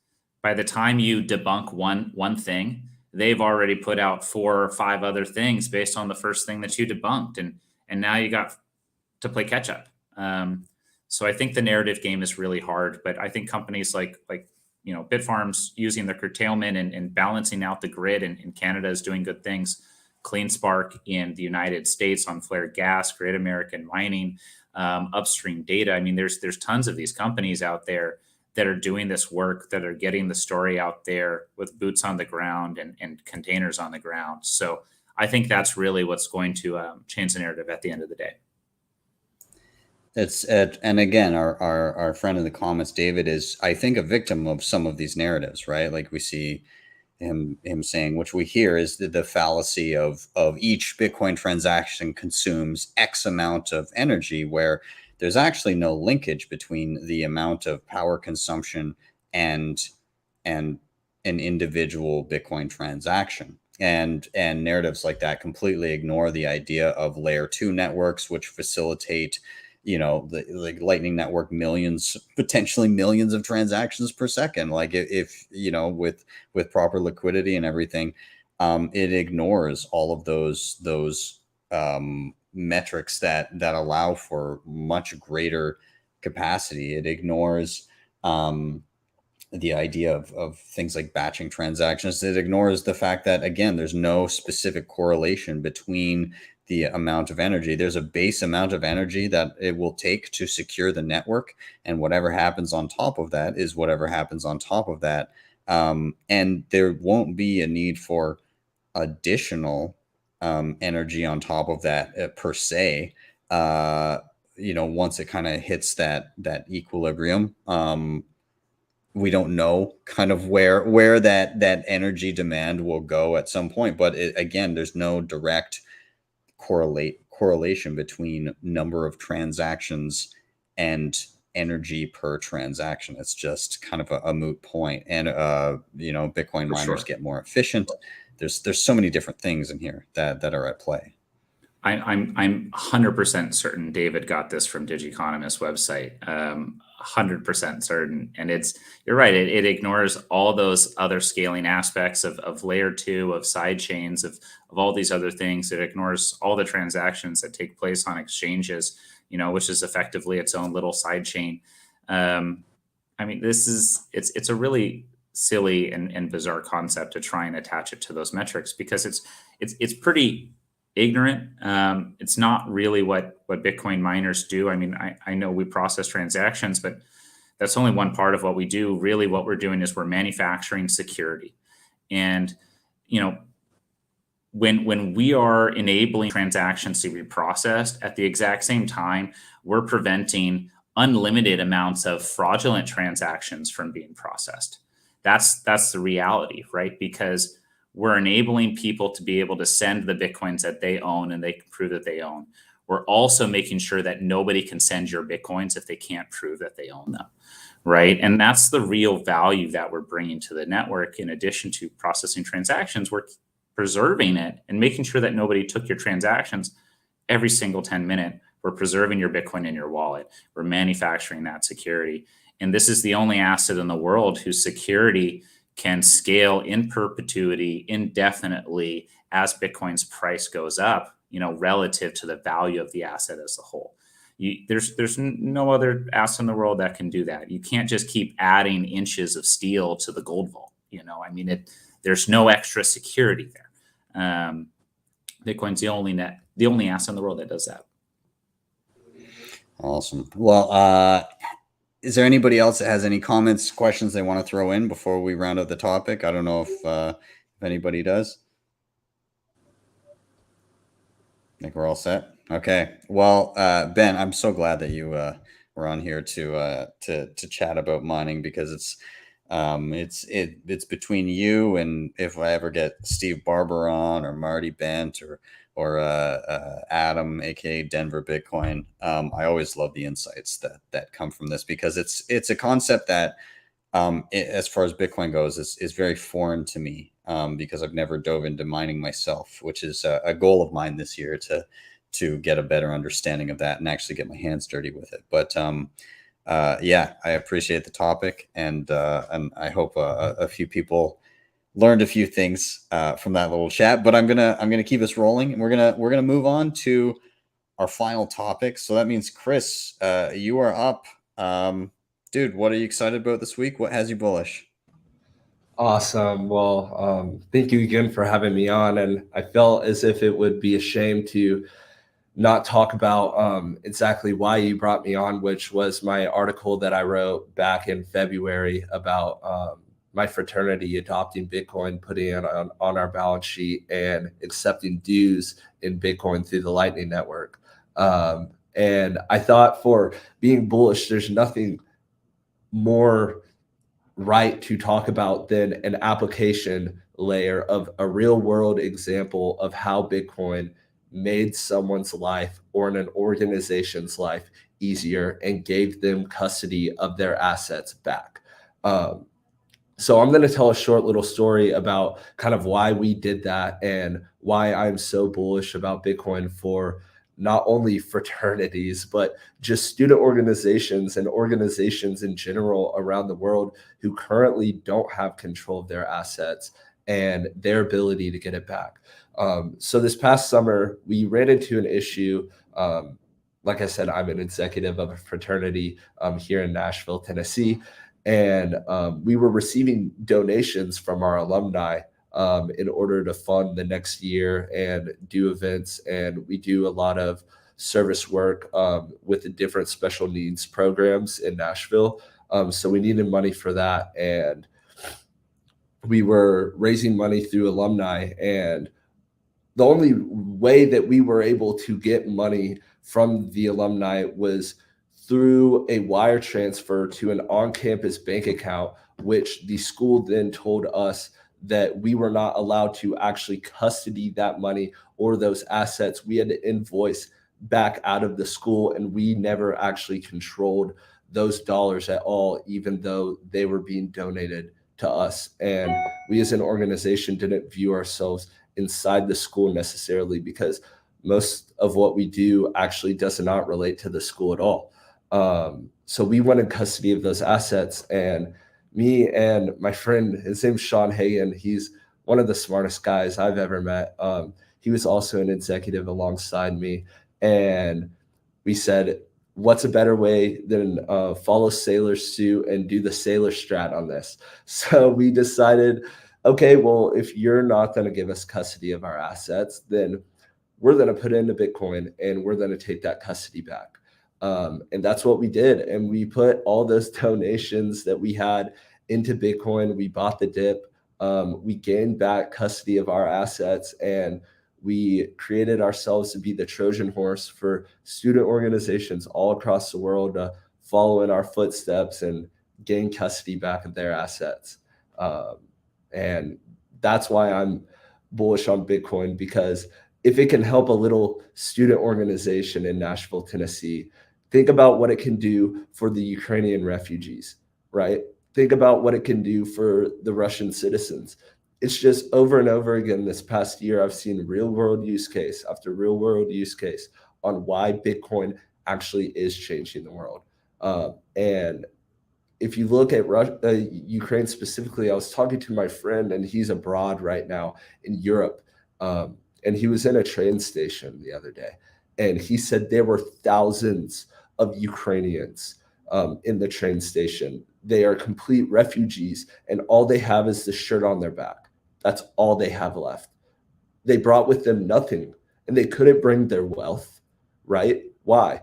F: by the time you debunk one thing, they've already put out 4 or 5 other things based on the first thing that you debunked, and now you got to play catch up. So I think the narrative game is really hard, but I think companies like Bitfarms using the curtailment and balancing out the grid in Canada is doing good things. Clean Spark in the United States on flared gas, Great American Mining, Upstream Data. I mean, there's tons of these companies out there that are doing this work, that are getting the story out there with boots on the ground and containers on the ground. So I think that's really what's going to change the narrative at the end of the day.
A: And again, our friend in the comments, David, is, I think, a victim of some of these narratives, right? Like we see him saying, which we hear, is the fallacy of each Bitcoin transaction consumes X amount of energy, where there's actually no linkage between the amount of power consumption and an individual Bitcoin transaction. And narratives like that completely ignore the idea of layer 2 networks, which facilitate, the Lightning Network, potentially millions of transactions per second. Like if with proper liquidity and everything, it ignores all of those metrics that allow for much greater capacity. It ignores the idea of things like batching transactions. It ignores the fact that, again, there's no specific correlation between the amount of energy. There's a base amount of energy that it will take to secure the network, and whatever happens on top of that is whatever happens on top of that. And there won't be a need for additional energy on top of that per se. Once it kind of hits that equilibrium, we don't know kind of where that energy demand will go at some point. But again, there's no direct correlation between number of transactions and energy per transaction. It's just kind of a moot point. And Bitcoin miners get more efficient. There's so many different things in here that are at play.
F: I'm 100% certain David got this from Digiconomist's website. 100% certain. And you're right. It ignores all those other scaling aspects of layer 2, of side chains, of all these other things. It ignores all the transactions that take place on exchanges, which is effectively its own little side chain. I mean, it's a really silly and bizarre concept to try and attach it to those metrics, because it's pretty ignorant. It's not really what Bitcoin miners do. I mean, I know we process transactions, but that's only one part of what we do. Really, what we're doing is we're manufacturing security. And, when we are enabling transactions to be processed, at the exact same time, we're preventing unlimited amounts of fraudulent transactions from being processed. That's the reality, right? Because we're enabling people to be able to send the Bitcoins that they own, and they can prove that they own. We're also making sure that nobody can send your Bitcoins if they can't prove that they own them, right? And that's the real value that we're bringing to the network. In addition to processing transactions, we're preserving it and making sure that nobody took your transactions every single 10 minutes. We're preserving your Bitcoin in your wallet. We're manufacturing that security. And this is the only asset in the world whose security can scale in perpetuity indefinitely as Bitcoin's price goes up, relative to the value of the asset as a whole. There's no other asset in the world that can do that. You can't just keep adding inches of steel to the gold vault. I mean, there's no extra security there. Bitcoin's the only asset in the world that does that.
A: Awesome. Well, is there anybody else that has any comments, questions they want to throw in before we round out the topic? I don't know if anybody does. I think we're all set. Okay. Well, Ben, I'm so glad that you were on here to chat about mining, because it's between you and, if I ever get Steve Barber on, or Marty Bent, or Adam, aka Denver Bitcoin, I always love the insights that come from this, because it's a concept that, as far as Bitcoin goes, is very foreign to me, because I've never dove into mining myself, which is a goal of mine this year, to get a better understanding of that and actually get my hands dirty with it. But yeah, I appreciate the topic, and I hope a few people learned a few things from that little chat. But I'm gonna keep us rolling, and we're gonna move on to our final topic. So that means, Chris, you are up. Dude, what are you excited about this week? What has you bullish?
G: Awesome. Well, thank you again for having me on. And I felt as if it would be a shame to not talk about exactly why you brought me on, which was my article that I wrote back in February about my fraternity adopting Bitcoin, putting it on our balance sheet, and accepting dues in Bitcoin through the Lightning Network. And I thought, for being bullish, there's nothing more right to talk about than an application layer of a real world example of how Bitcoin made someone's life or an organization's life easier and gave them custody of their assets back. So I'm going to tell a short little story about kind of why we did that and why I'm so bullish about Bitcoin for not only fraternities, but just student organizations and organizations in general around the world who currently don't have control of their assets and their ability to get it back. So this past summer, we ran into an issue. Like I said, I'm an executive of a fraternity here in Nashville, Tennessee. And we were receiving donations from our alumni in order to fund the next year and do events. And we do a lot of service work with the different special needs programs in Nashville. So we needed money for that. And we were raising money through alumni. And the only way that we were able to get money from the alumni was through a wire transfer to an on-campus bank account, which the school then told us that we were not allowed to actually custody that money or those assets. We had to invoice back out of the school, and we never actually controlled those dollars at all, even though they were being donated to us. And we as an organization didn't view ourselves inside the school necessarily, because most of what we do actually does not relate to the school at all. So we went in custody of those assets, and me and my friend, his name's Sean Hagan. He's one of the smartest guys I've ever met. He was also an executive alongside me. And we said, what's a better way than follow Sailor's suit and do the Sailor strat on this? So we decided, okay, well, if you're not going to give us custody of our assets, then we're going to put it into Bitcoin and we're going to take that custody back. And that's what we did. And we put all those donations that we had into Bitcoin. We bought the dip. We gained back custody of our assets, and we created ourselves to be the Trojan horse for student organizations all across the world to follow in our footsteps and gain custody back of their assets. And that's why I'm bullish on Bitcoin, because if it can help a little student organization in Nashville, Tennessee, think about what it can do for the Ukrainian refugees, right? Think about what it can do for the Russian citizens. It's just over and over again this past year, I've seen real world use case after real world use case on why Bitcoin actually is changing the world. And if you look at Ukraine specifically, I was talking to my friend, and he's abroad right now in Europe. And he was in a train station the other day, and he said there were thousands of Ukrainians in the train station. They are complete refugees, and all they have is the shirt on their back. That's all they have left. They brought with them nothing, and they couldn't bring their wealth, right? Why?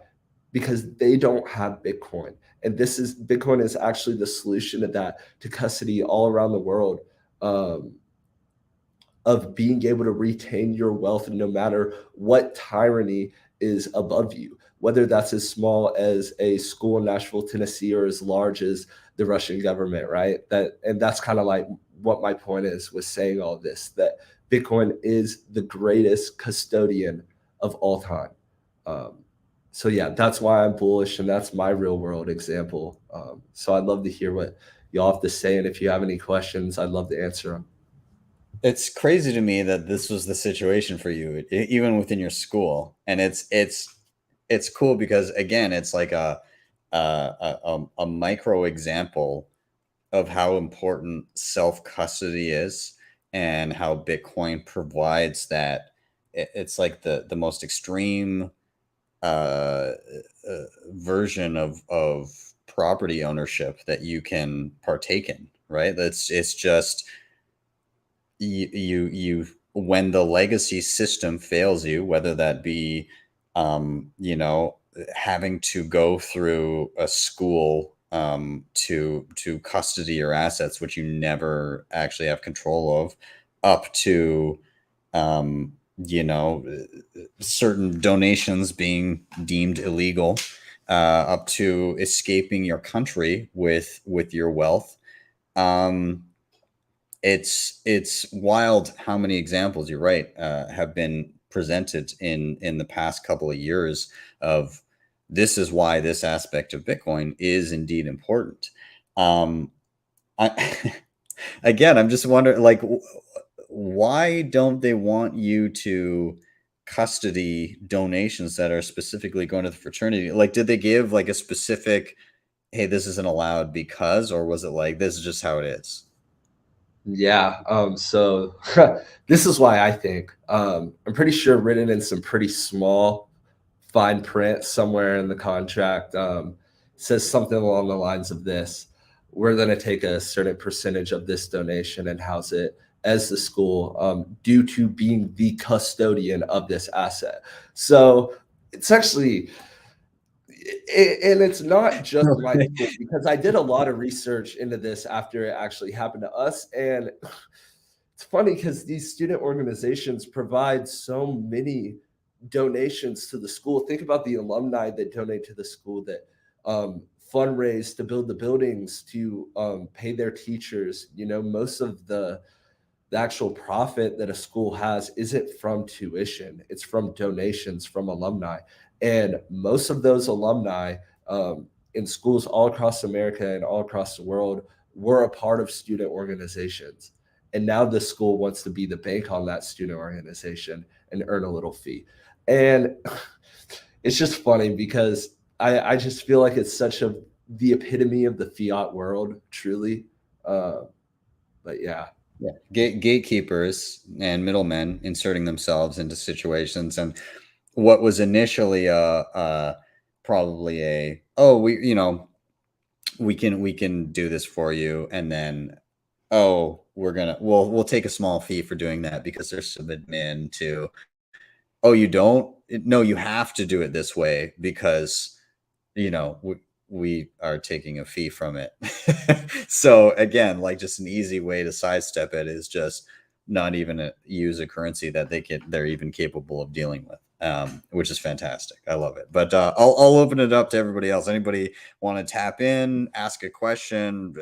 G: Because they don't have Bitcoin. And Bitcoin is actually the solution to that, to custody all around the world, of being able to retain your wealth no matter what tyranny is above you, whether that's as small as a school in Nashville, Tennessee, or as large as the Russian government, right? And that's kind of like what my point is with saying all this, that Bitcoin is the greatest custodian of all time. So yeah, that's why I'm bullish, and that's my real world example. So I'd love to hear what y'all have to say, and if you have any questions, I'd love to answer them.
A: It's crazy to me that this was the situation for you, even within your school, and it's cool because, again, it's like a micro example of how important self-custody is and how Bitcoin provides that. It's like the most extreme version of property ownership that you can partake in, right? It's just you when the legacy system fails you, whether that be having to go through a school to custody your assets, which you never actually have control of, up to certain donations being deemed illegal, up to escaping your country with your wealth. It's wild how many examples, you're right, have been presented in the past couple of years of this is why this aspect of Bitcoin is indeed important. I again, I'm just wondering, like, why don't they want you to custody donations that are specifically going to the fraternity? Like, did they give like a specific, hey, this isn't allowed because, or was it like, this is just how it is?
G: Yeah. So this is why I think I'm pretty sure written in some pretty small fine print somewhere in the contract says something along the lines of this: we're going to take a certain percentage of this donation and house it as the school due to being the custodian of this asset. So it's actually, and it's not just my school, because I did a lot of research into this after it actually happened to us. And it's funny because these student organizations provide so many donations to the school. Think about the alumni that donate to the school, that fundraise to build the buildings, to pay their teachers. Most of the actual profit that a school has isn't from tuition, it's from donations from alumni. And most of those alumni in schools all across America and all across the world were a part of student organizations. And now the school wants to be the bank on that student organization and earn a little fee. And it's just funny because I just feel like it's the epitome of the fiat world, truly. But yeah.
A: Gatekeepers and middlemen inserting themselves into situations, and what was initially probably we can do this for you, and then we'll take a small fee for doing that because there's some admin to, you don't, no, you have to do it this way because we are taking a fee from it. So again, like, just an easy way to sidestep it is just not even use a currency that they're even capable of dealing with, which is fantastic. I love it. But I'll open it up to everybody else. Anybody want to tap in, ask a question,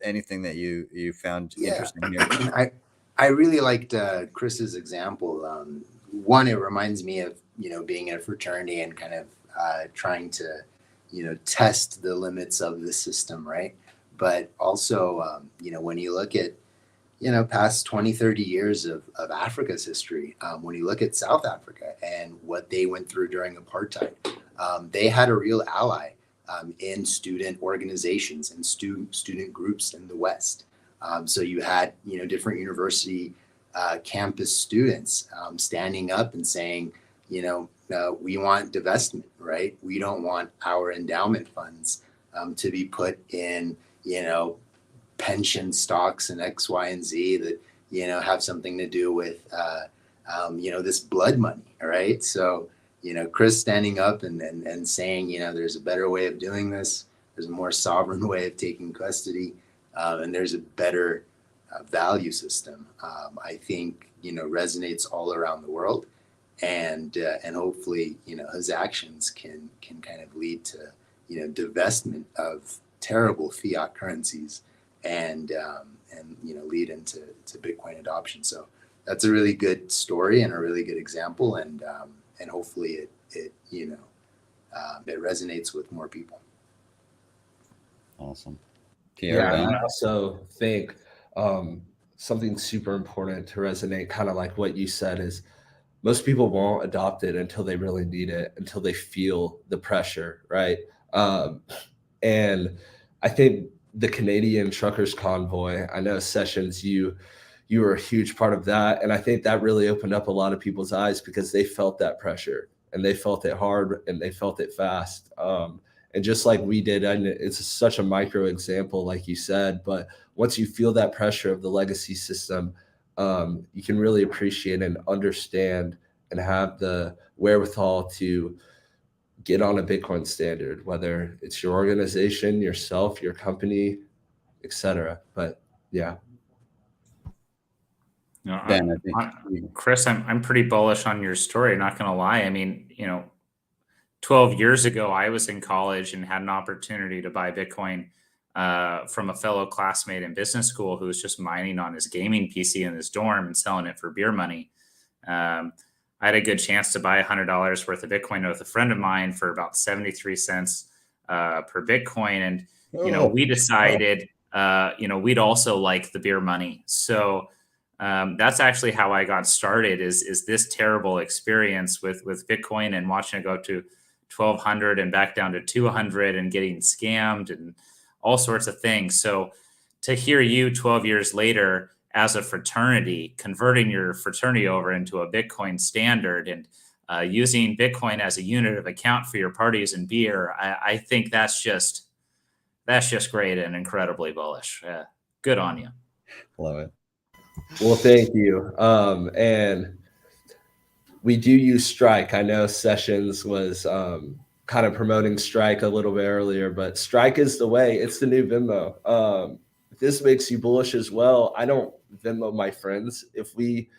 A: anything that you found interesting here?
C: I really liked Chris's example. One, it reminds me of being in a fraternity and kind of trying to test the limits of the system, right? But also, when you look at, past 20, 30 years of Africa's history, when you look at South Africa and what they went through during apartheid, they had a real ally in student organizations and student groups in the West. So you had, different university campus students standing up and saying, we want divestment, right? We don't want our endowment funds to be put in, pension stocks and X, Y, and Z that, have something to do with, this blood money, right? So, Chris standing up and saying, there's a better way of doing this. There's a more sovereign way of taking custody, and there's a better value system, I think, resonates all around the world. And hopefully, his actions can kind of lead to, divestment of terrible fiat currencies and lead into Bitcoin adoption. So that's a really good story and a really good example. And hopefully it resonates with more people.
A: Awesome. Pierre,
G: Yeah, and I also think something super important to resonate, kind of like what you said, is most people won't adopt it until they really need it, until they feel the pressure, right? And I think the Canadian Truckers Convoy, I know Sessions, you were a huge part of that. And I think that really opened up a lot of people's eyes because they felt that pressure and they felt it hard and they felt it fast. And just like we did, and it's such a micro example, like you said, but once you feel that pressure of the legacy system, you can really appreciate and understand and have the wherewithal to get on a Bitcoin standard, whether it's your organization, yourself, your company, etc. But yeah.
F: You know,
A: Ben, I think
F: Chris, I'm pretty bullish on your story. Not going to lie. I mean, 12 years ago, I was in college and had an opportunity to buy Bitcoin from a fellow classmate in business school who was just mining on his gaming PC in his dorm and selling it for beer money. I had a good chance to buy $100 worth of Bitcoin with a friend of mine for about 73 cents per Bitcoin. And, we decided, we'd also like the beer money. So that's actually how I got started is this terrible experience with Bitcoin and watching it go to 1,200 and back down to 200 and getting scammed and all sorts of things. So to hear you 12 years later as a fraternity, converting your fraternity over into a Bitcoin standard and using Bitcoin as a unit of account for your parties and beer, I think that's just great and incredibly bullish. Good on you.
A: love it.
G: Well, thank you. And we do use Strike. I know Sessions was kind of promoting Strike a little bit earlier, but Strike is the way. It's the new Venmo. If this makes you bullish as well, I don't Venmo my friends. If we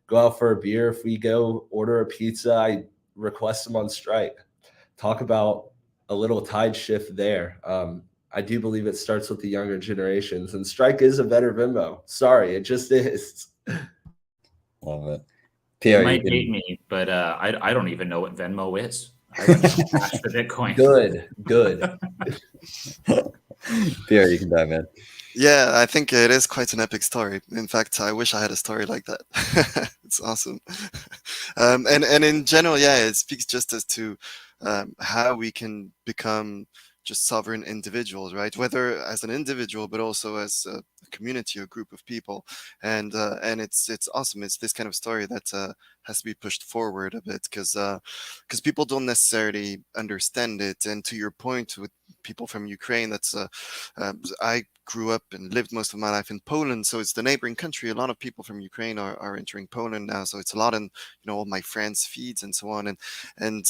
G: go out for a beer, if we go order a pizza, I request them on Strike. Talk about a little tide shift there. I do believe it starts with the younger generations, and Strike is a better Venmo. Sorry, it just is.
A: Love it.
F: You
A: Pierre,
F: might date me, but I don't even know what Venmo is. I went cash the Bitcoin.
G: Good.
A: Pierre, you can dive in.
E: Yeah, I think it is quite an epic story. In fact, I wish I had a story like that. It's awesome. And in general, yeah, it speaks just as to how we can become just sovereign individuals, right? Whether as an individual, but also as a community or group of people. And it's awesome. It's this kind of story that has to be pushed forward a bit because people don't necessarily understand it. And to your point with people from Ukraine, I grew up and lived most of my life in Poland, so it's the neighboring country. A lot of people from Ukraine are entering Poland now, so it's a lot in all my friends' feeds and so on. And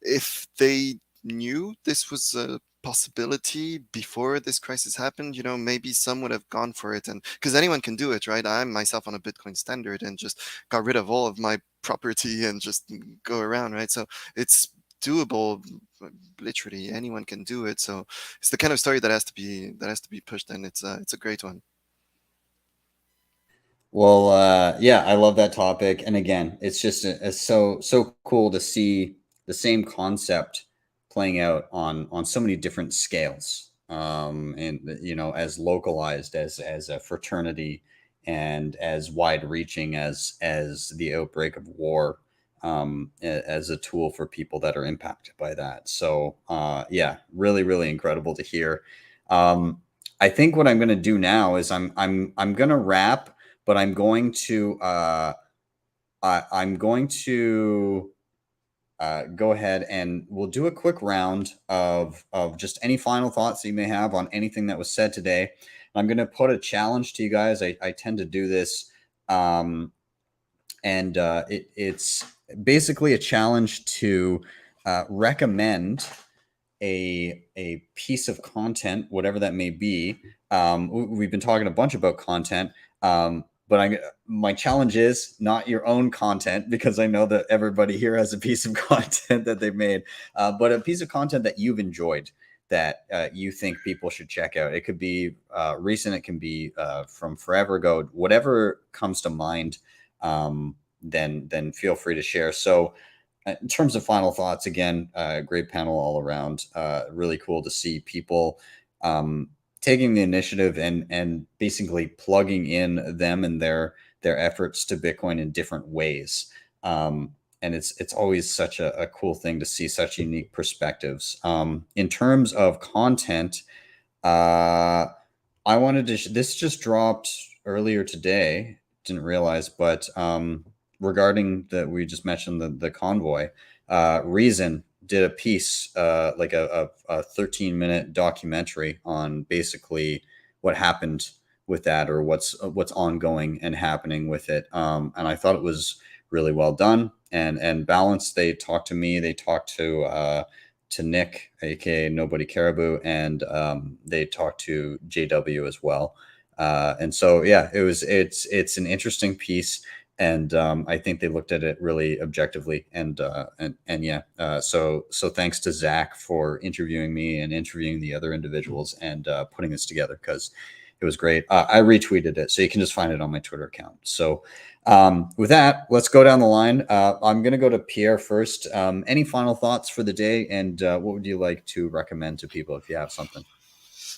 E: if they knew this was a possibility before this crisis happened, maybe some would have gone for it. And because anyone can do it, right? I'm myself on a Bitcoin standard and just got rid of all of my property and just go around, right? So it's doable. Literally anyone can do it. So it's the kind of story that has to be pushed, and it's a great one.
A: Well, yeah, I love that topic, and again, it's just so cool to see the same concept playing out on so many different scales, and as localized as a fraternity and as wide-reaching as the outbreak of war, as a tool for people that are impacted by that. So yeah, really, really incredible to hear. I think what I'm going to do now is I'm going to wrap, but I'm going to go ahead and we'll do a quick round of just any final thoughts that you may have on anything that was said today. I'm going to put a challenge to you guys. I tend to do this, and it's basically a challenge to recommend a piece of content, whatever that may be. We've been talking a bunch about content, but my challenge is not your own content, because I know that everybody here has a piece of content that they've made, but a piece of content that you've enjoyed that you think people should check out. It could be recent, it can be from forever ago, whatever comes to mind. Then feel free to share. So in terms of final thoughts, again, great panel all around. Really cool to see people taking the initiative and basically plugging in them and their efforts to Bitcoin in different ways. And it's always such a cool thing to see such unique perspectives. In terms of content, I wanted to, this just dropped earlier today, didn't realize, but regarding we just mentioned the convoy, Reason did a piece, like a 13-minute documentary on basically what happened with that, or what's ongoing and happening with it. And I thought it was really well done and balanced. They talked to me, they talked to Nick, aka Nobody Caribou, and they talked to JW as well. And so yeah, it's an interesting piece, and I think they looked at it really objectively. And yeah, so thanks to Zach for interviewing me and interviewing the other individuals and putting this together, because it was great. I retweeted it, so you can just find it on my Twitter account. So with that, let's go down the line. I'm going to go to Pierre first. Any final thoughts for the day, and what would you like to recommend to people if you have something?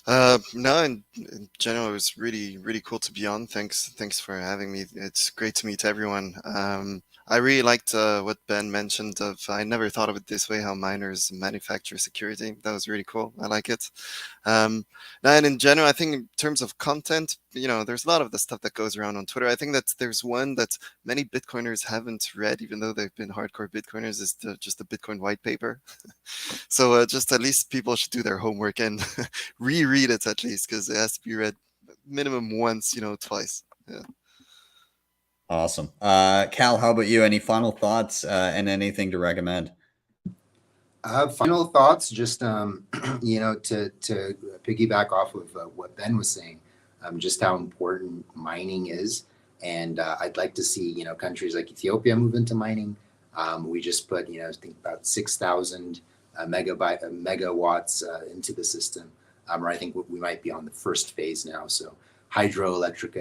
E: No, in general, it was really cool to be on. Thanks for having me. It's great to meet everyone. I really liked what Ben mentioned of, I never thought of it this way, how miners manufacture security. That was really cool. I like it. And in general, I think in terms of content, there's a lot of the stuff that goes around on Twitter. I think that there's one that many Bitcoiners haven't read, even though they've been hardcore Bitcoiners, is just the Bitcoin white paper. So just at least people should do their homework and reread it at least, because it has to be read minimum once, twice. Yeah.
A: Awesome. Cal, how about you? Any final thoughts and anything to recommend?
C: Final thoughts, just to piggyback off of what Ben was saying, just how important mining is, and I'd like to see countries like Ethiopia move into mining. We just put I think about 6,000 megawatts into the system, or I think we might be on the first phase now. So hydroelectric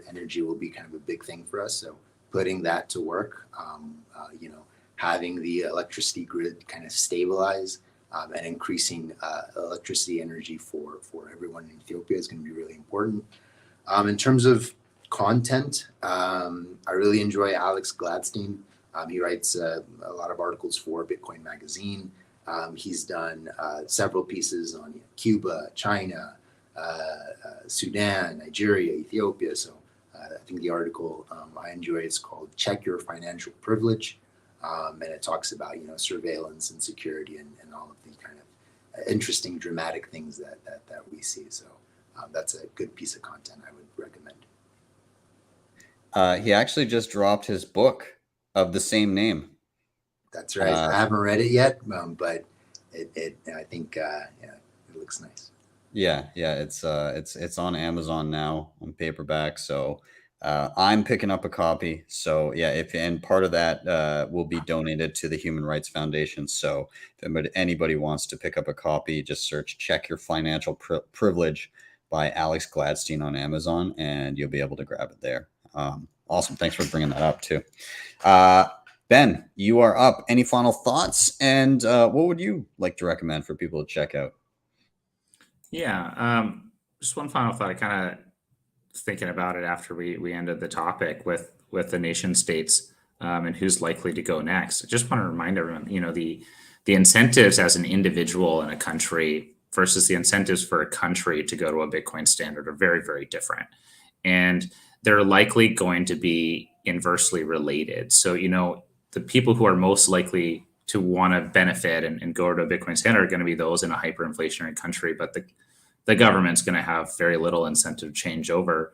C: energy will be kind of a big thing for us. So putting that to work, having the electricity grid kind of stabilize, and increasing electricity energy for everyone in Ethiopia is going to be really important. In terms of content, I really enjoy Alex Gladstein. He writes a lot of articles for Bitcoin Magazine. He's done several pieces on Cuba, China, Sudan, Nigeria, Ethiopia. So I think the article I enjoy is called "Check Your Financial Privilege," and it talks about surveillance and security and all of the kind of interesting, dramatic things that we see. So that's a good piece of content I would recommend.
A: He actually just dropped his book of the same name.
C: That's right. I haven't read it yet, but I think it looks nice.
A: Yeah, it's on Amazon now on paperback. So I'm picking up a copy. So yeah, and part of that will be donated to the Human Rights Foundation. So if anybody wants to pick up a copy, just search "Check Your Financial Privilege" by Alex Gladstein on Amazon, and you'll be able to grab it there. Awesome. Thanks for bringing that up too. Ben, you are up. Any final thoughts? And what would you like to recommend for people to check out?
F: Yeah, just one final thought. I kind of was thinking about it after we ended the topic with the nation states and who's likely to go next. I just want to remind everyone, the incentives as an individual in a country versus the incentives for a country to go to a Bitcoin standard are very, very different. And they're likely going to be inversely related. So, the people who are most likely to want to benefit and go to a Bitcoin standard are going to be those in a hyperinflationary country, but the government's going to have very little incentive change over.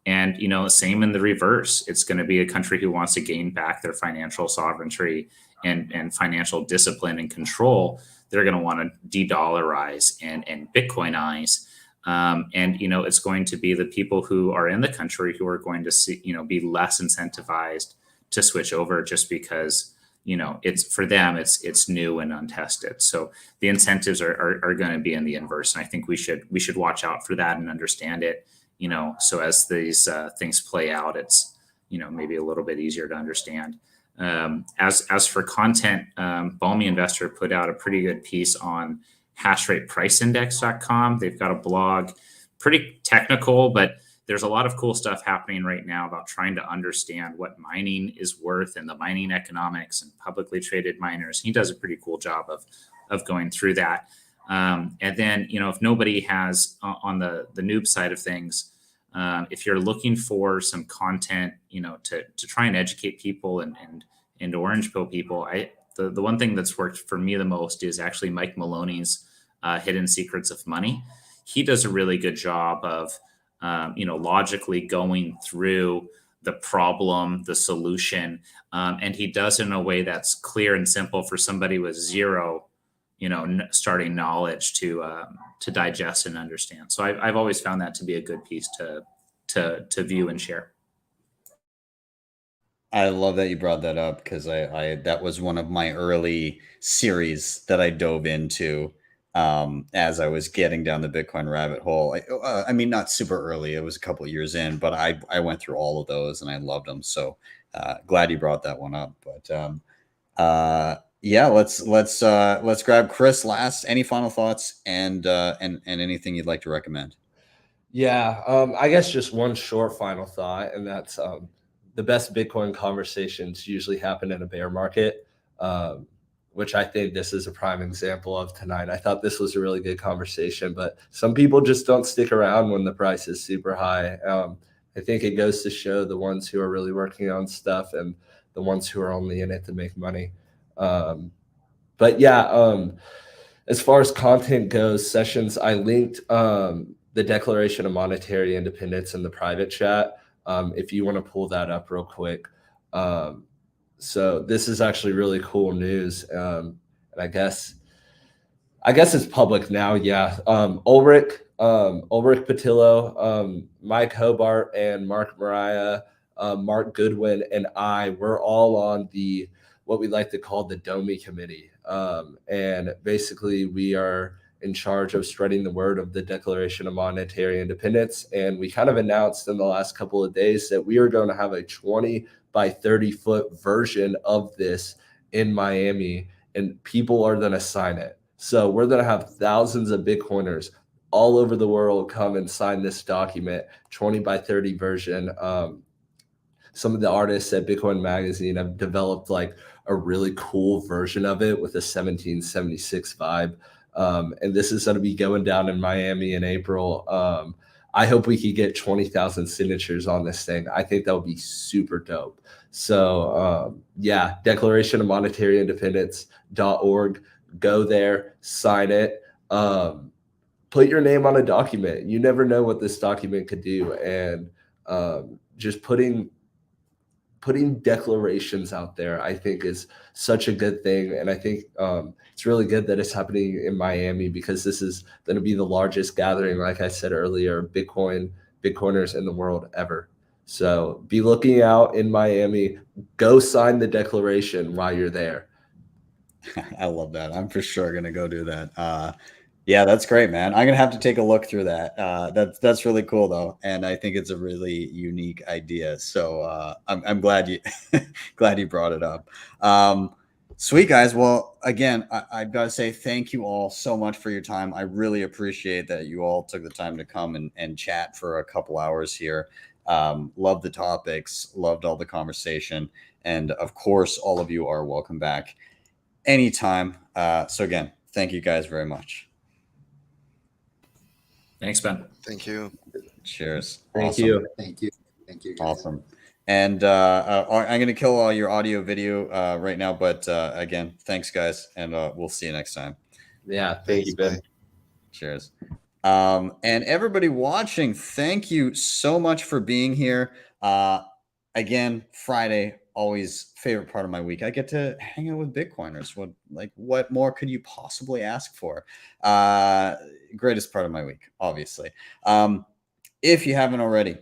F: And, same in the reverse. It's going to be a country who wants to gain back their financial sovereignty and financial discipline and control. They're going to want to de-dollarize and Bitcoinize. And it's going to be the people who are in the country who are going to see, be less incentivized to switch over, just because it's for them, it's new and untested. So the incentives are going to be in the inverse, and I think we should watch out for that and understand it. So as these things play out, it's maybe a little bit easier to understand. As for content, Balmy Investor put out a pretty good piece on hashratepriceindex.com. They've got a blog, pretty technical, but there's a lot of cool stuff happening right now about trying to understand what mining is worth and the mining economics and publicly traded miners. He does a pretty cool job of going through that. And then, if nobody has on the noob side of things, if you're looking for some content, to try and educate people and orange pill people, The one thing that's worked for me the most is actually Mike Maloney's Hidden Secrets of Money. He does a really good job of, logically going through the problem, the solution, and he does it in a way that's clear and simple for somebody with zero, starting knowledge to digest and understand. So I've always found that to be a good piece to view and share.
A: I love that you brought that up, because I that was one of my early series that I dove into as I was getting down the Bitcoin rabbit hole. I mean, not super early; it was a couple of years in, but I went through all of those and I loved them. So glad you brought that one up. But yeah, let's grab Chris last. Any final thoughts and anything you'd like to recommend?
G: Yeah, I guess just one short final thought, and that's the best Bitcoin conversations usually happen in a bear market, which I think this is a prime example of tonight. I thought this was a really good conversation, but some people just don't stick around when the price is super high. I think it goes to show the ones who are really working on stuff and the ones who are only in it to make money. But yeah, as far as content goes, sessions, I linked the Declaration of Monetary Independence in the private chat. If you want to pull that up real quick. So this is actually really cool news. And I guess it's public now. Yeah. Ulrich Patillo, Mike Hobart, and Mark Mariah, Mark Goodwin, and we're all on what we like to call the DOMI committee. And basically we are in charge of spreading the word of the Declaration of Monetary Independence. And we kind of announced in the last couple of days that we are going to have a 20 by 30 foot version of this in Miami, and people are going to sign it. So we're going to have thousands of Bitcoiners all over the world come and sign this document, 20 by 30 version. Some of the artists at Bitcoin Magazine have developed like a really cool version of it with a 1776 vibe. And this is going to be going down in Miami in April. I hope we could get 20,000 signatures on this thing. I think that would be super dope. So yeah, Declaration of Monetary Independence.org. Go there, sign it, put your name on a document. You never know what this document could do. And just putting declarations out there, I think, is such a good thing. And I think it's really good that it's happening in Miami, because this is going to be the largest gathering, like I said earlier, Bitcoiners in the world ever. So be looking out in Miami. Go sign the declaration while you're there.
A: I love that. I'm for sure going to go do that. Yeah, that's great, man. I'm gonna have to take a look through that. That's really cool, though, and I think it's a really unique idea. So I'm glad you glad you brought it up. Sweet, guys. Well, again, I've got to say thank you all so much for your time. I really appreciate that you all took the time to come and chat for a couple hours here. Loved the topics, loved all the conversation, and of course, all of you are welcome back anytime. So again, thank you guys very much.
F: Thanks, Ben.
E: Thank you.
A: Cheers.
G: Thank you.
C: Thank you. Thank you, guys.
A: Awesome. And I'm going to kill all your audio video right now. But again, thanks, guys. And we'll see you next time.
G: Yeah. Thank you, Ben.
A: Cheers. And everybody watching, thank you so much for being here. Again, Friday, always favorite part of my week. I get to hang out with Bitcoiners. What more could you possibly ask for? Greatest part of my week, obviously. If you haven't already,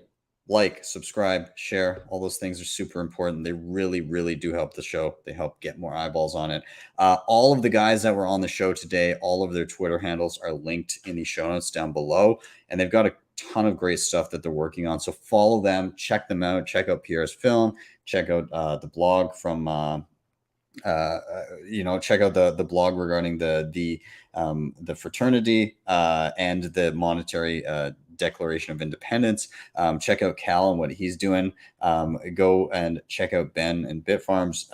A: like, subscribe, share, all those things are super important. They really, really do help the show. They help get more eyeballs on it. All of the guys that were on the show today, all of their Twitter handles are linked in the show notes down below, and they've got a ton of great stuff that they're working on. So follow them, check them out, check out Pierre's film, check out the blog from check out the blog regarding the fraternity and the monetary Declaration of Independence. Check out Kal and what he's doing. Go and check out Ben and Bitfarms.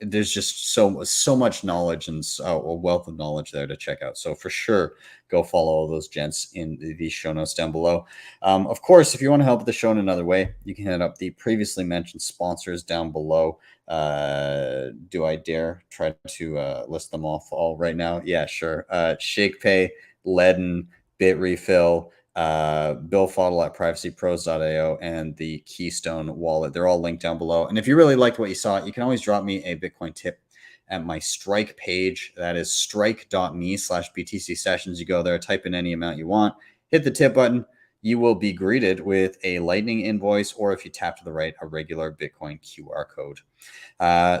A: there's just so much knowledge and a wealth of knowledge there to check out. So for sure, go follow all those gents in the show notes down below. Of course, if you want to help the show in another way, you can hit up the previously mentioned sponsors down below. Do I dare try to list them off all right now? Yeah, sure. Shakepay, LEDN, Bitrefill, BillFodl at privacypros.io, and the Keystone Wallet. They're all linked down below. And if you really liked what you saw, you can always drop me a Bitcoin tip at my Strike page. That is strike.me/BTC sessions. You go there, type in any amount you want, hit the tip button. You will be greeted with a Lightning invoice, or if you tap to the right, a regular Bitcoin QR code.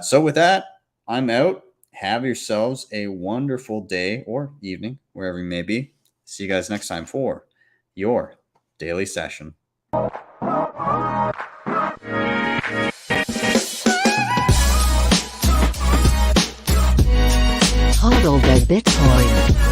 A: So with that, I'm out. Have yourselves a wonderful day or evening, wherever you may be. See you guys next time for your daily session.
D: Hodl the Bitcoin.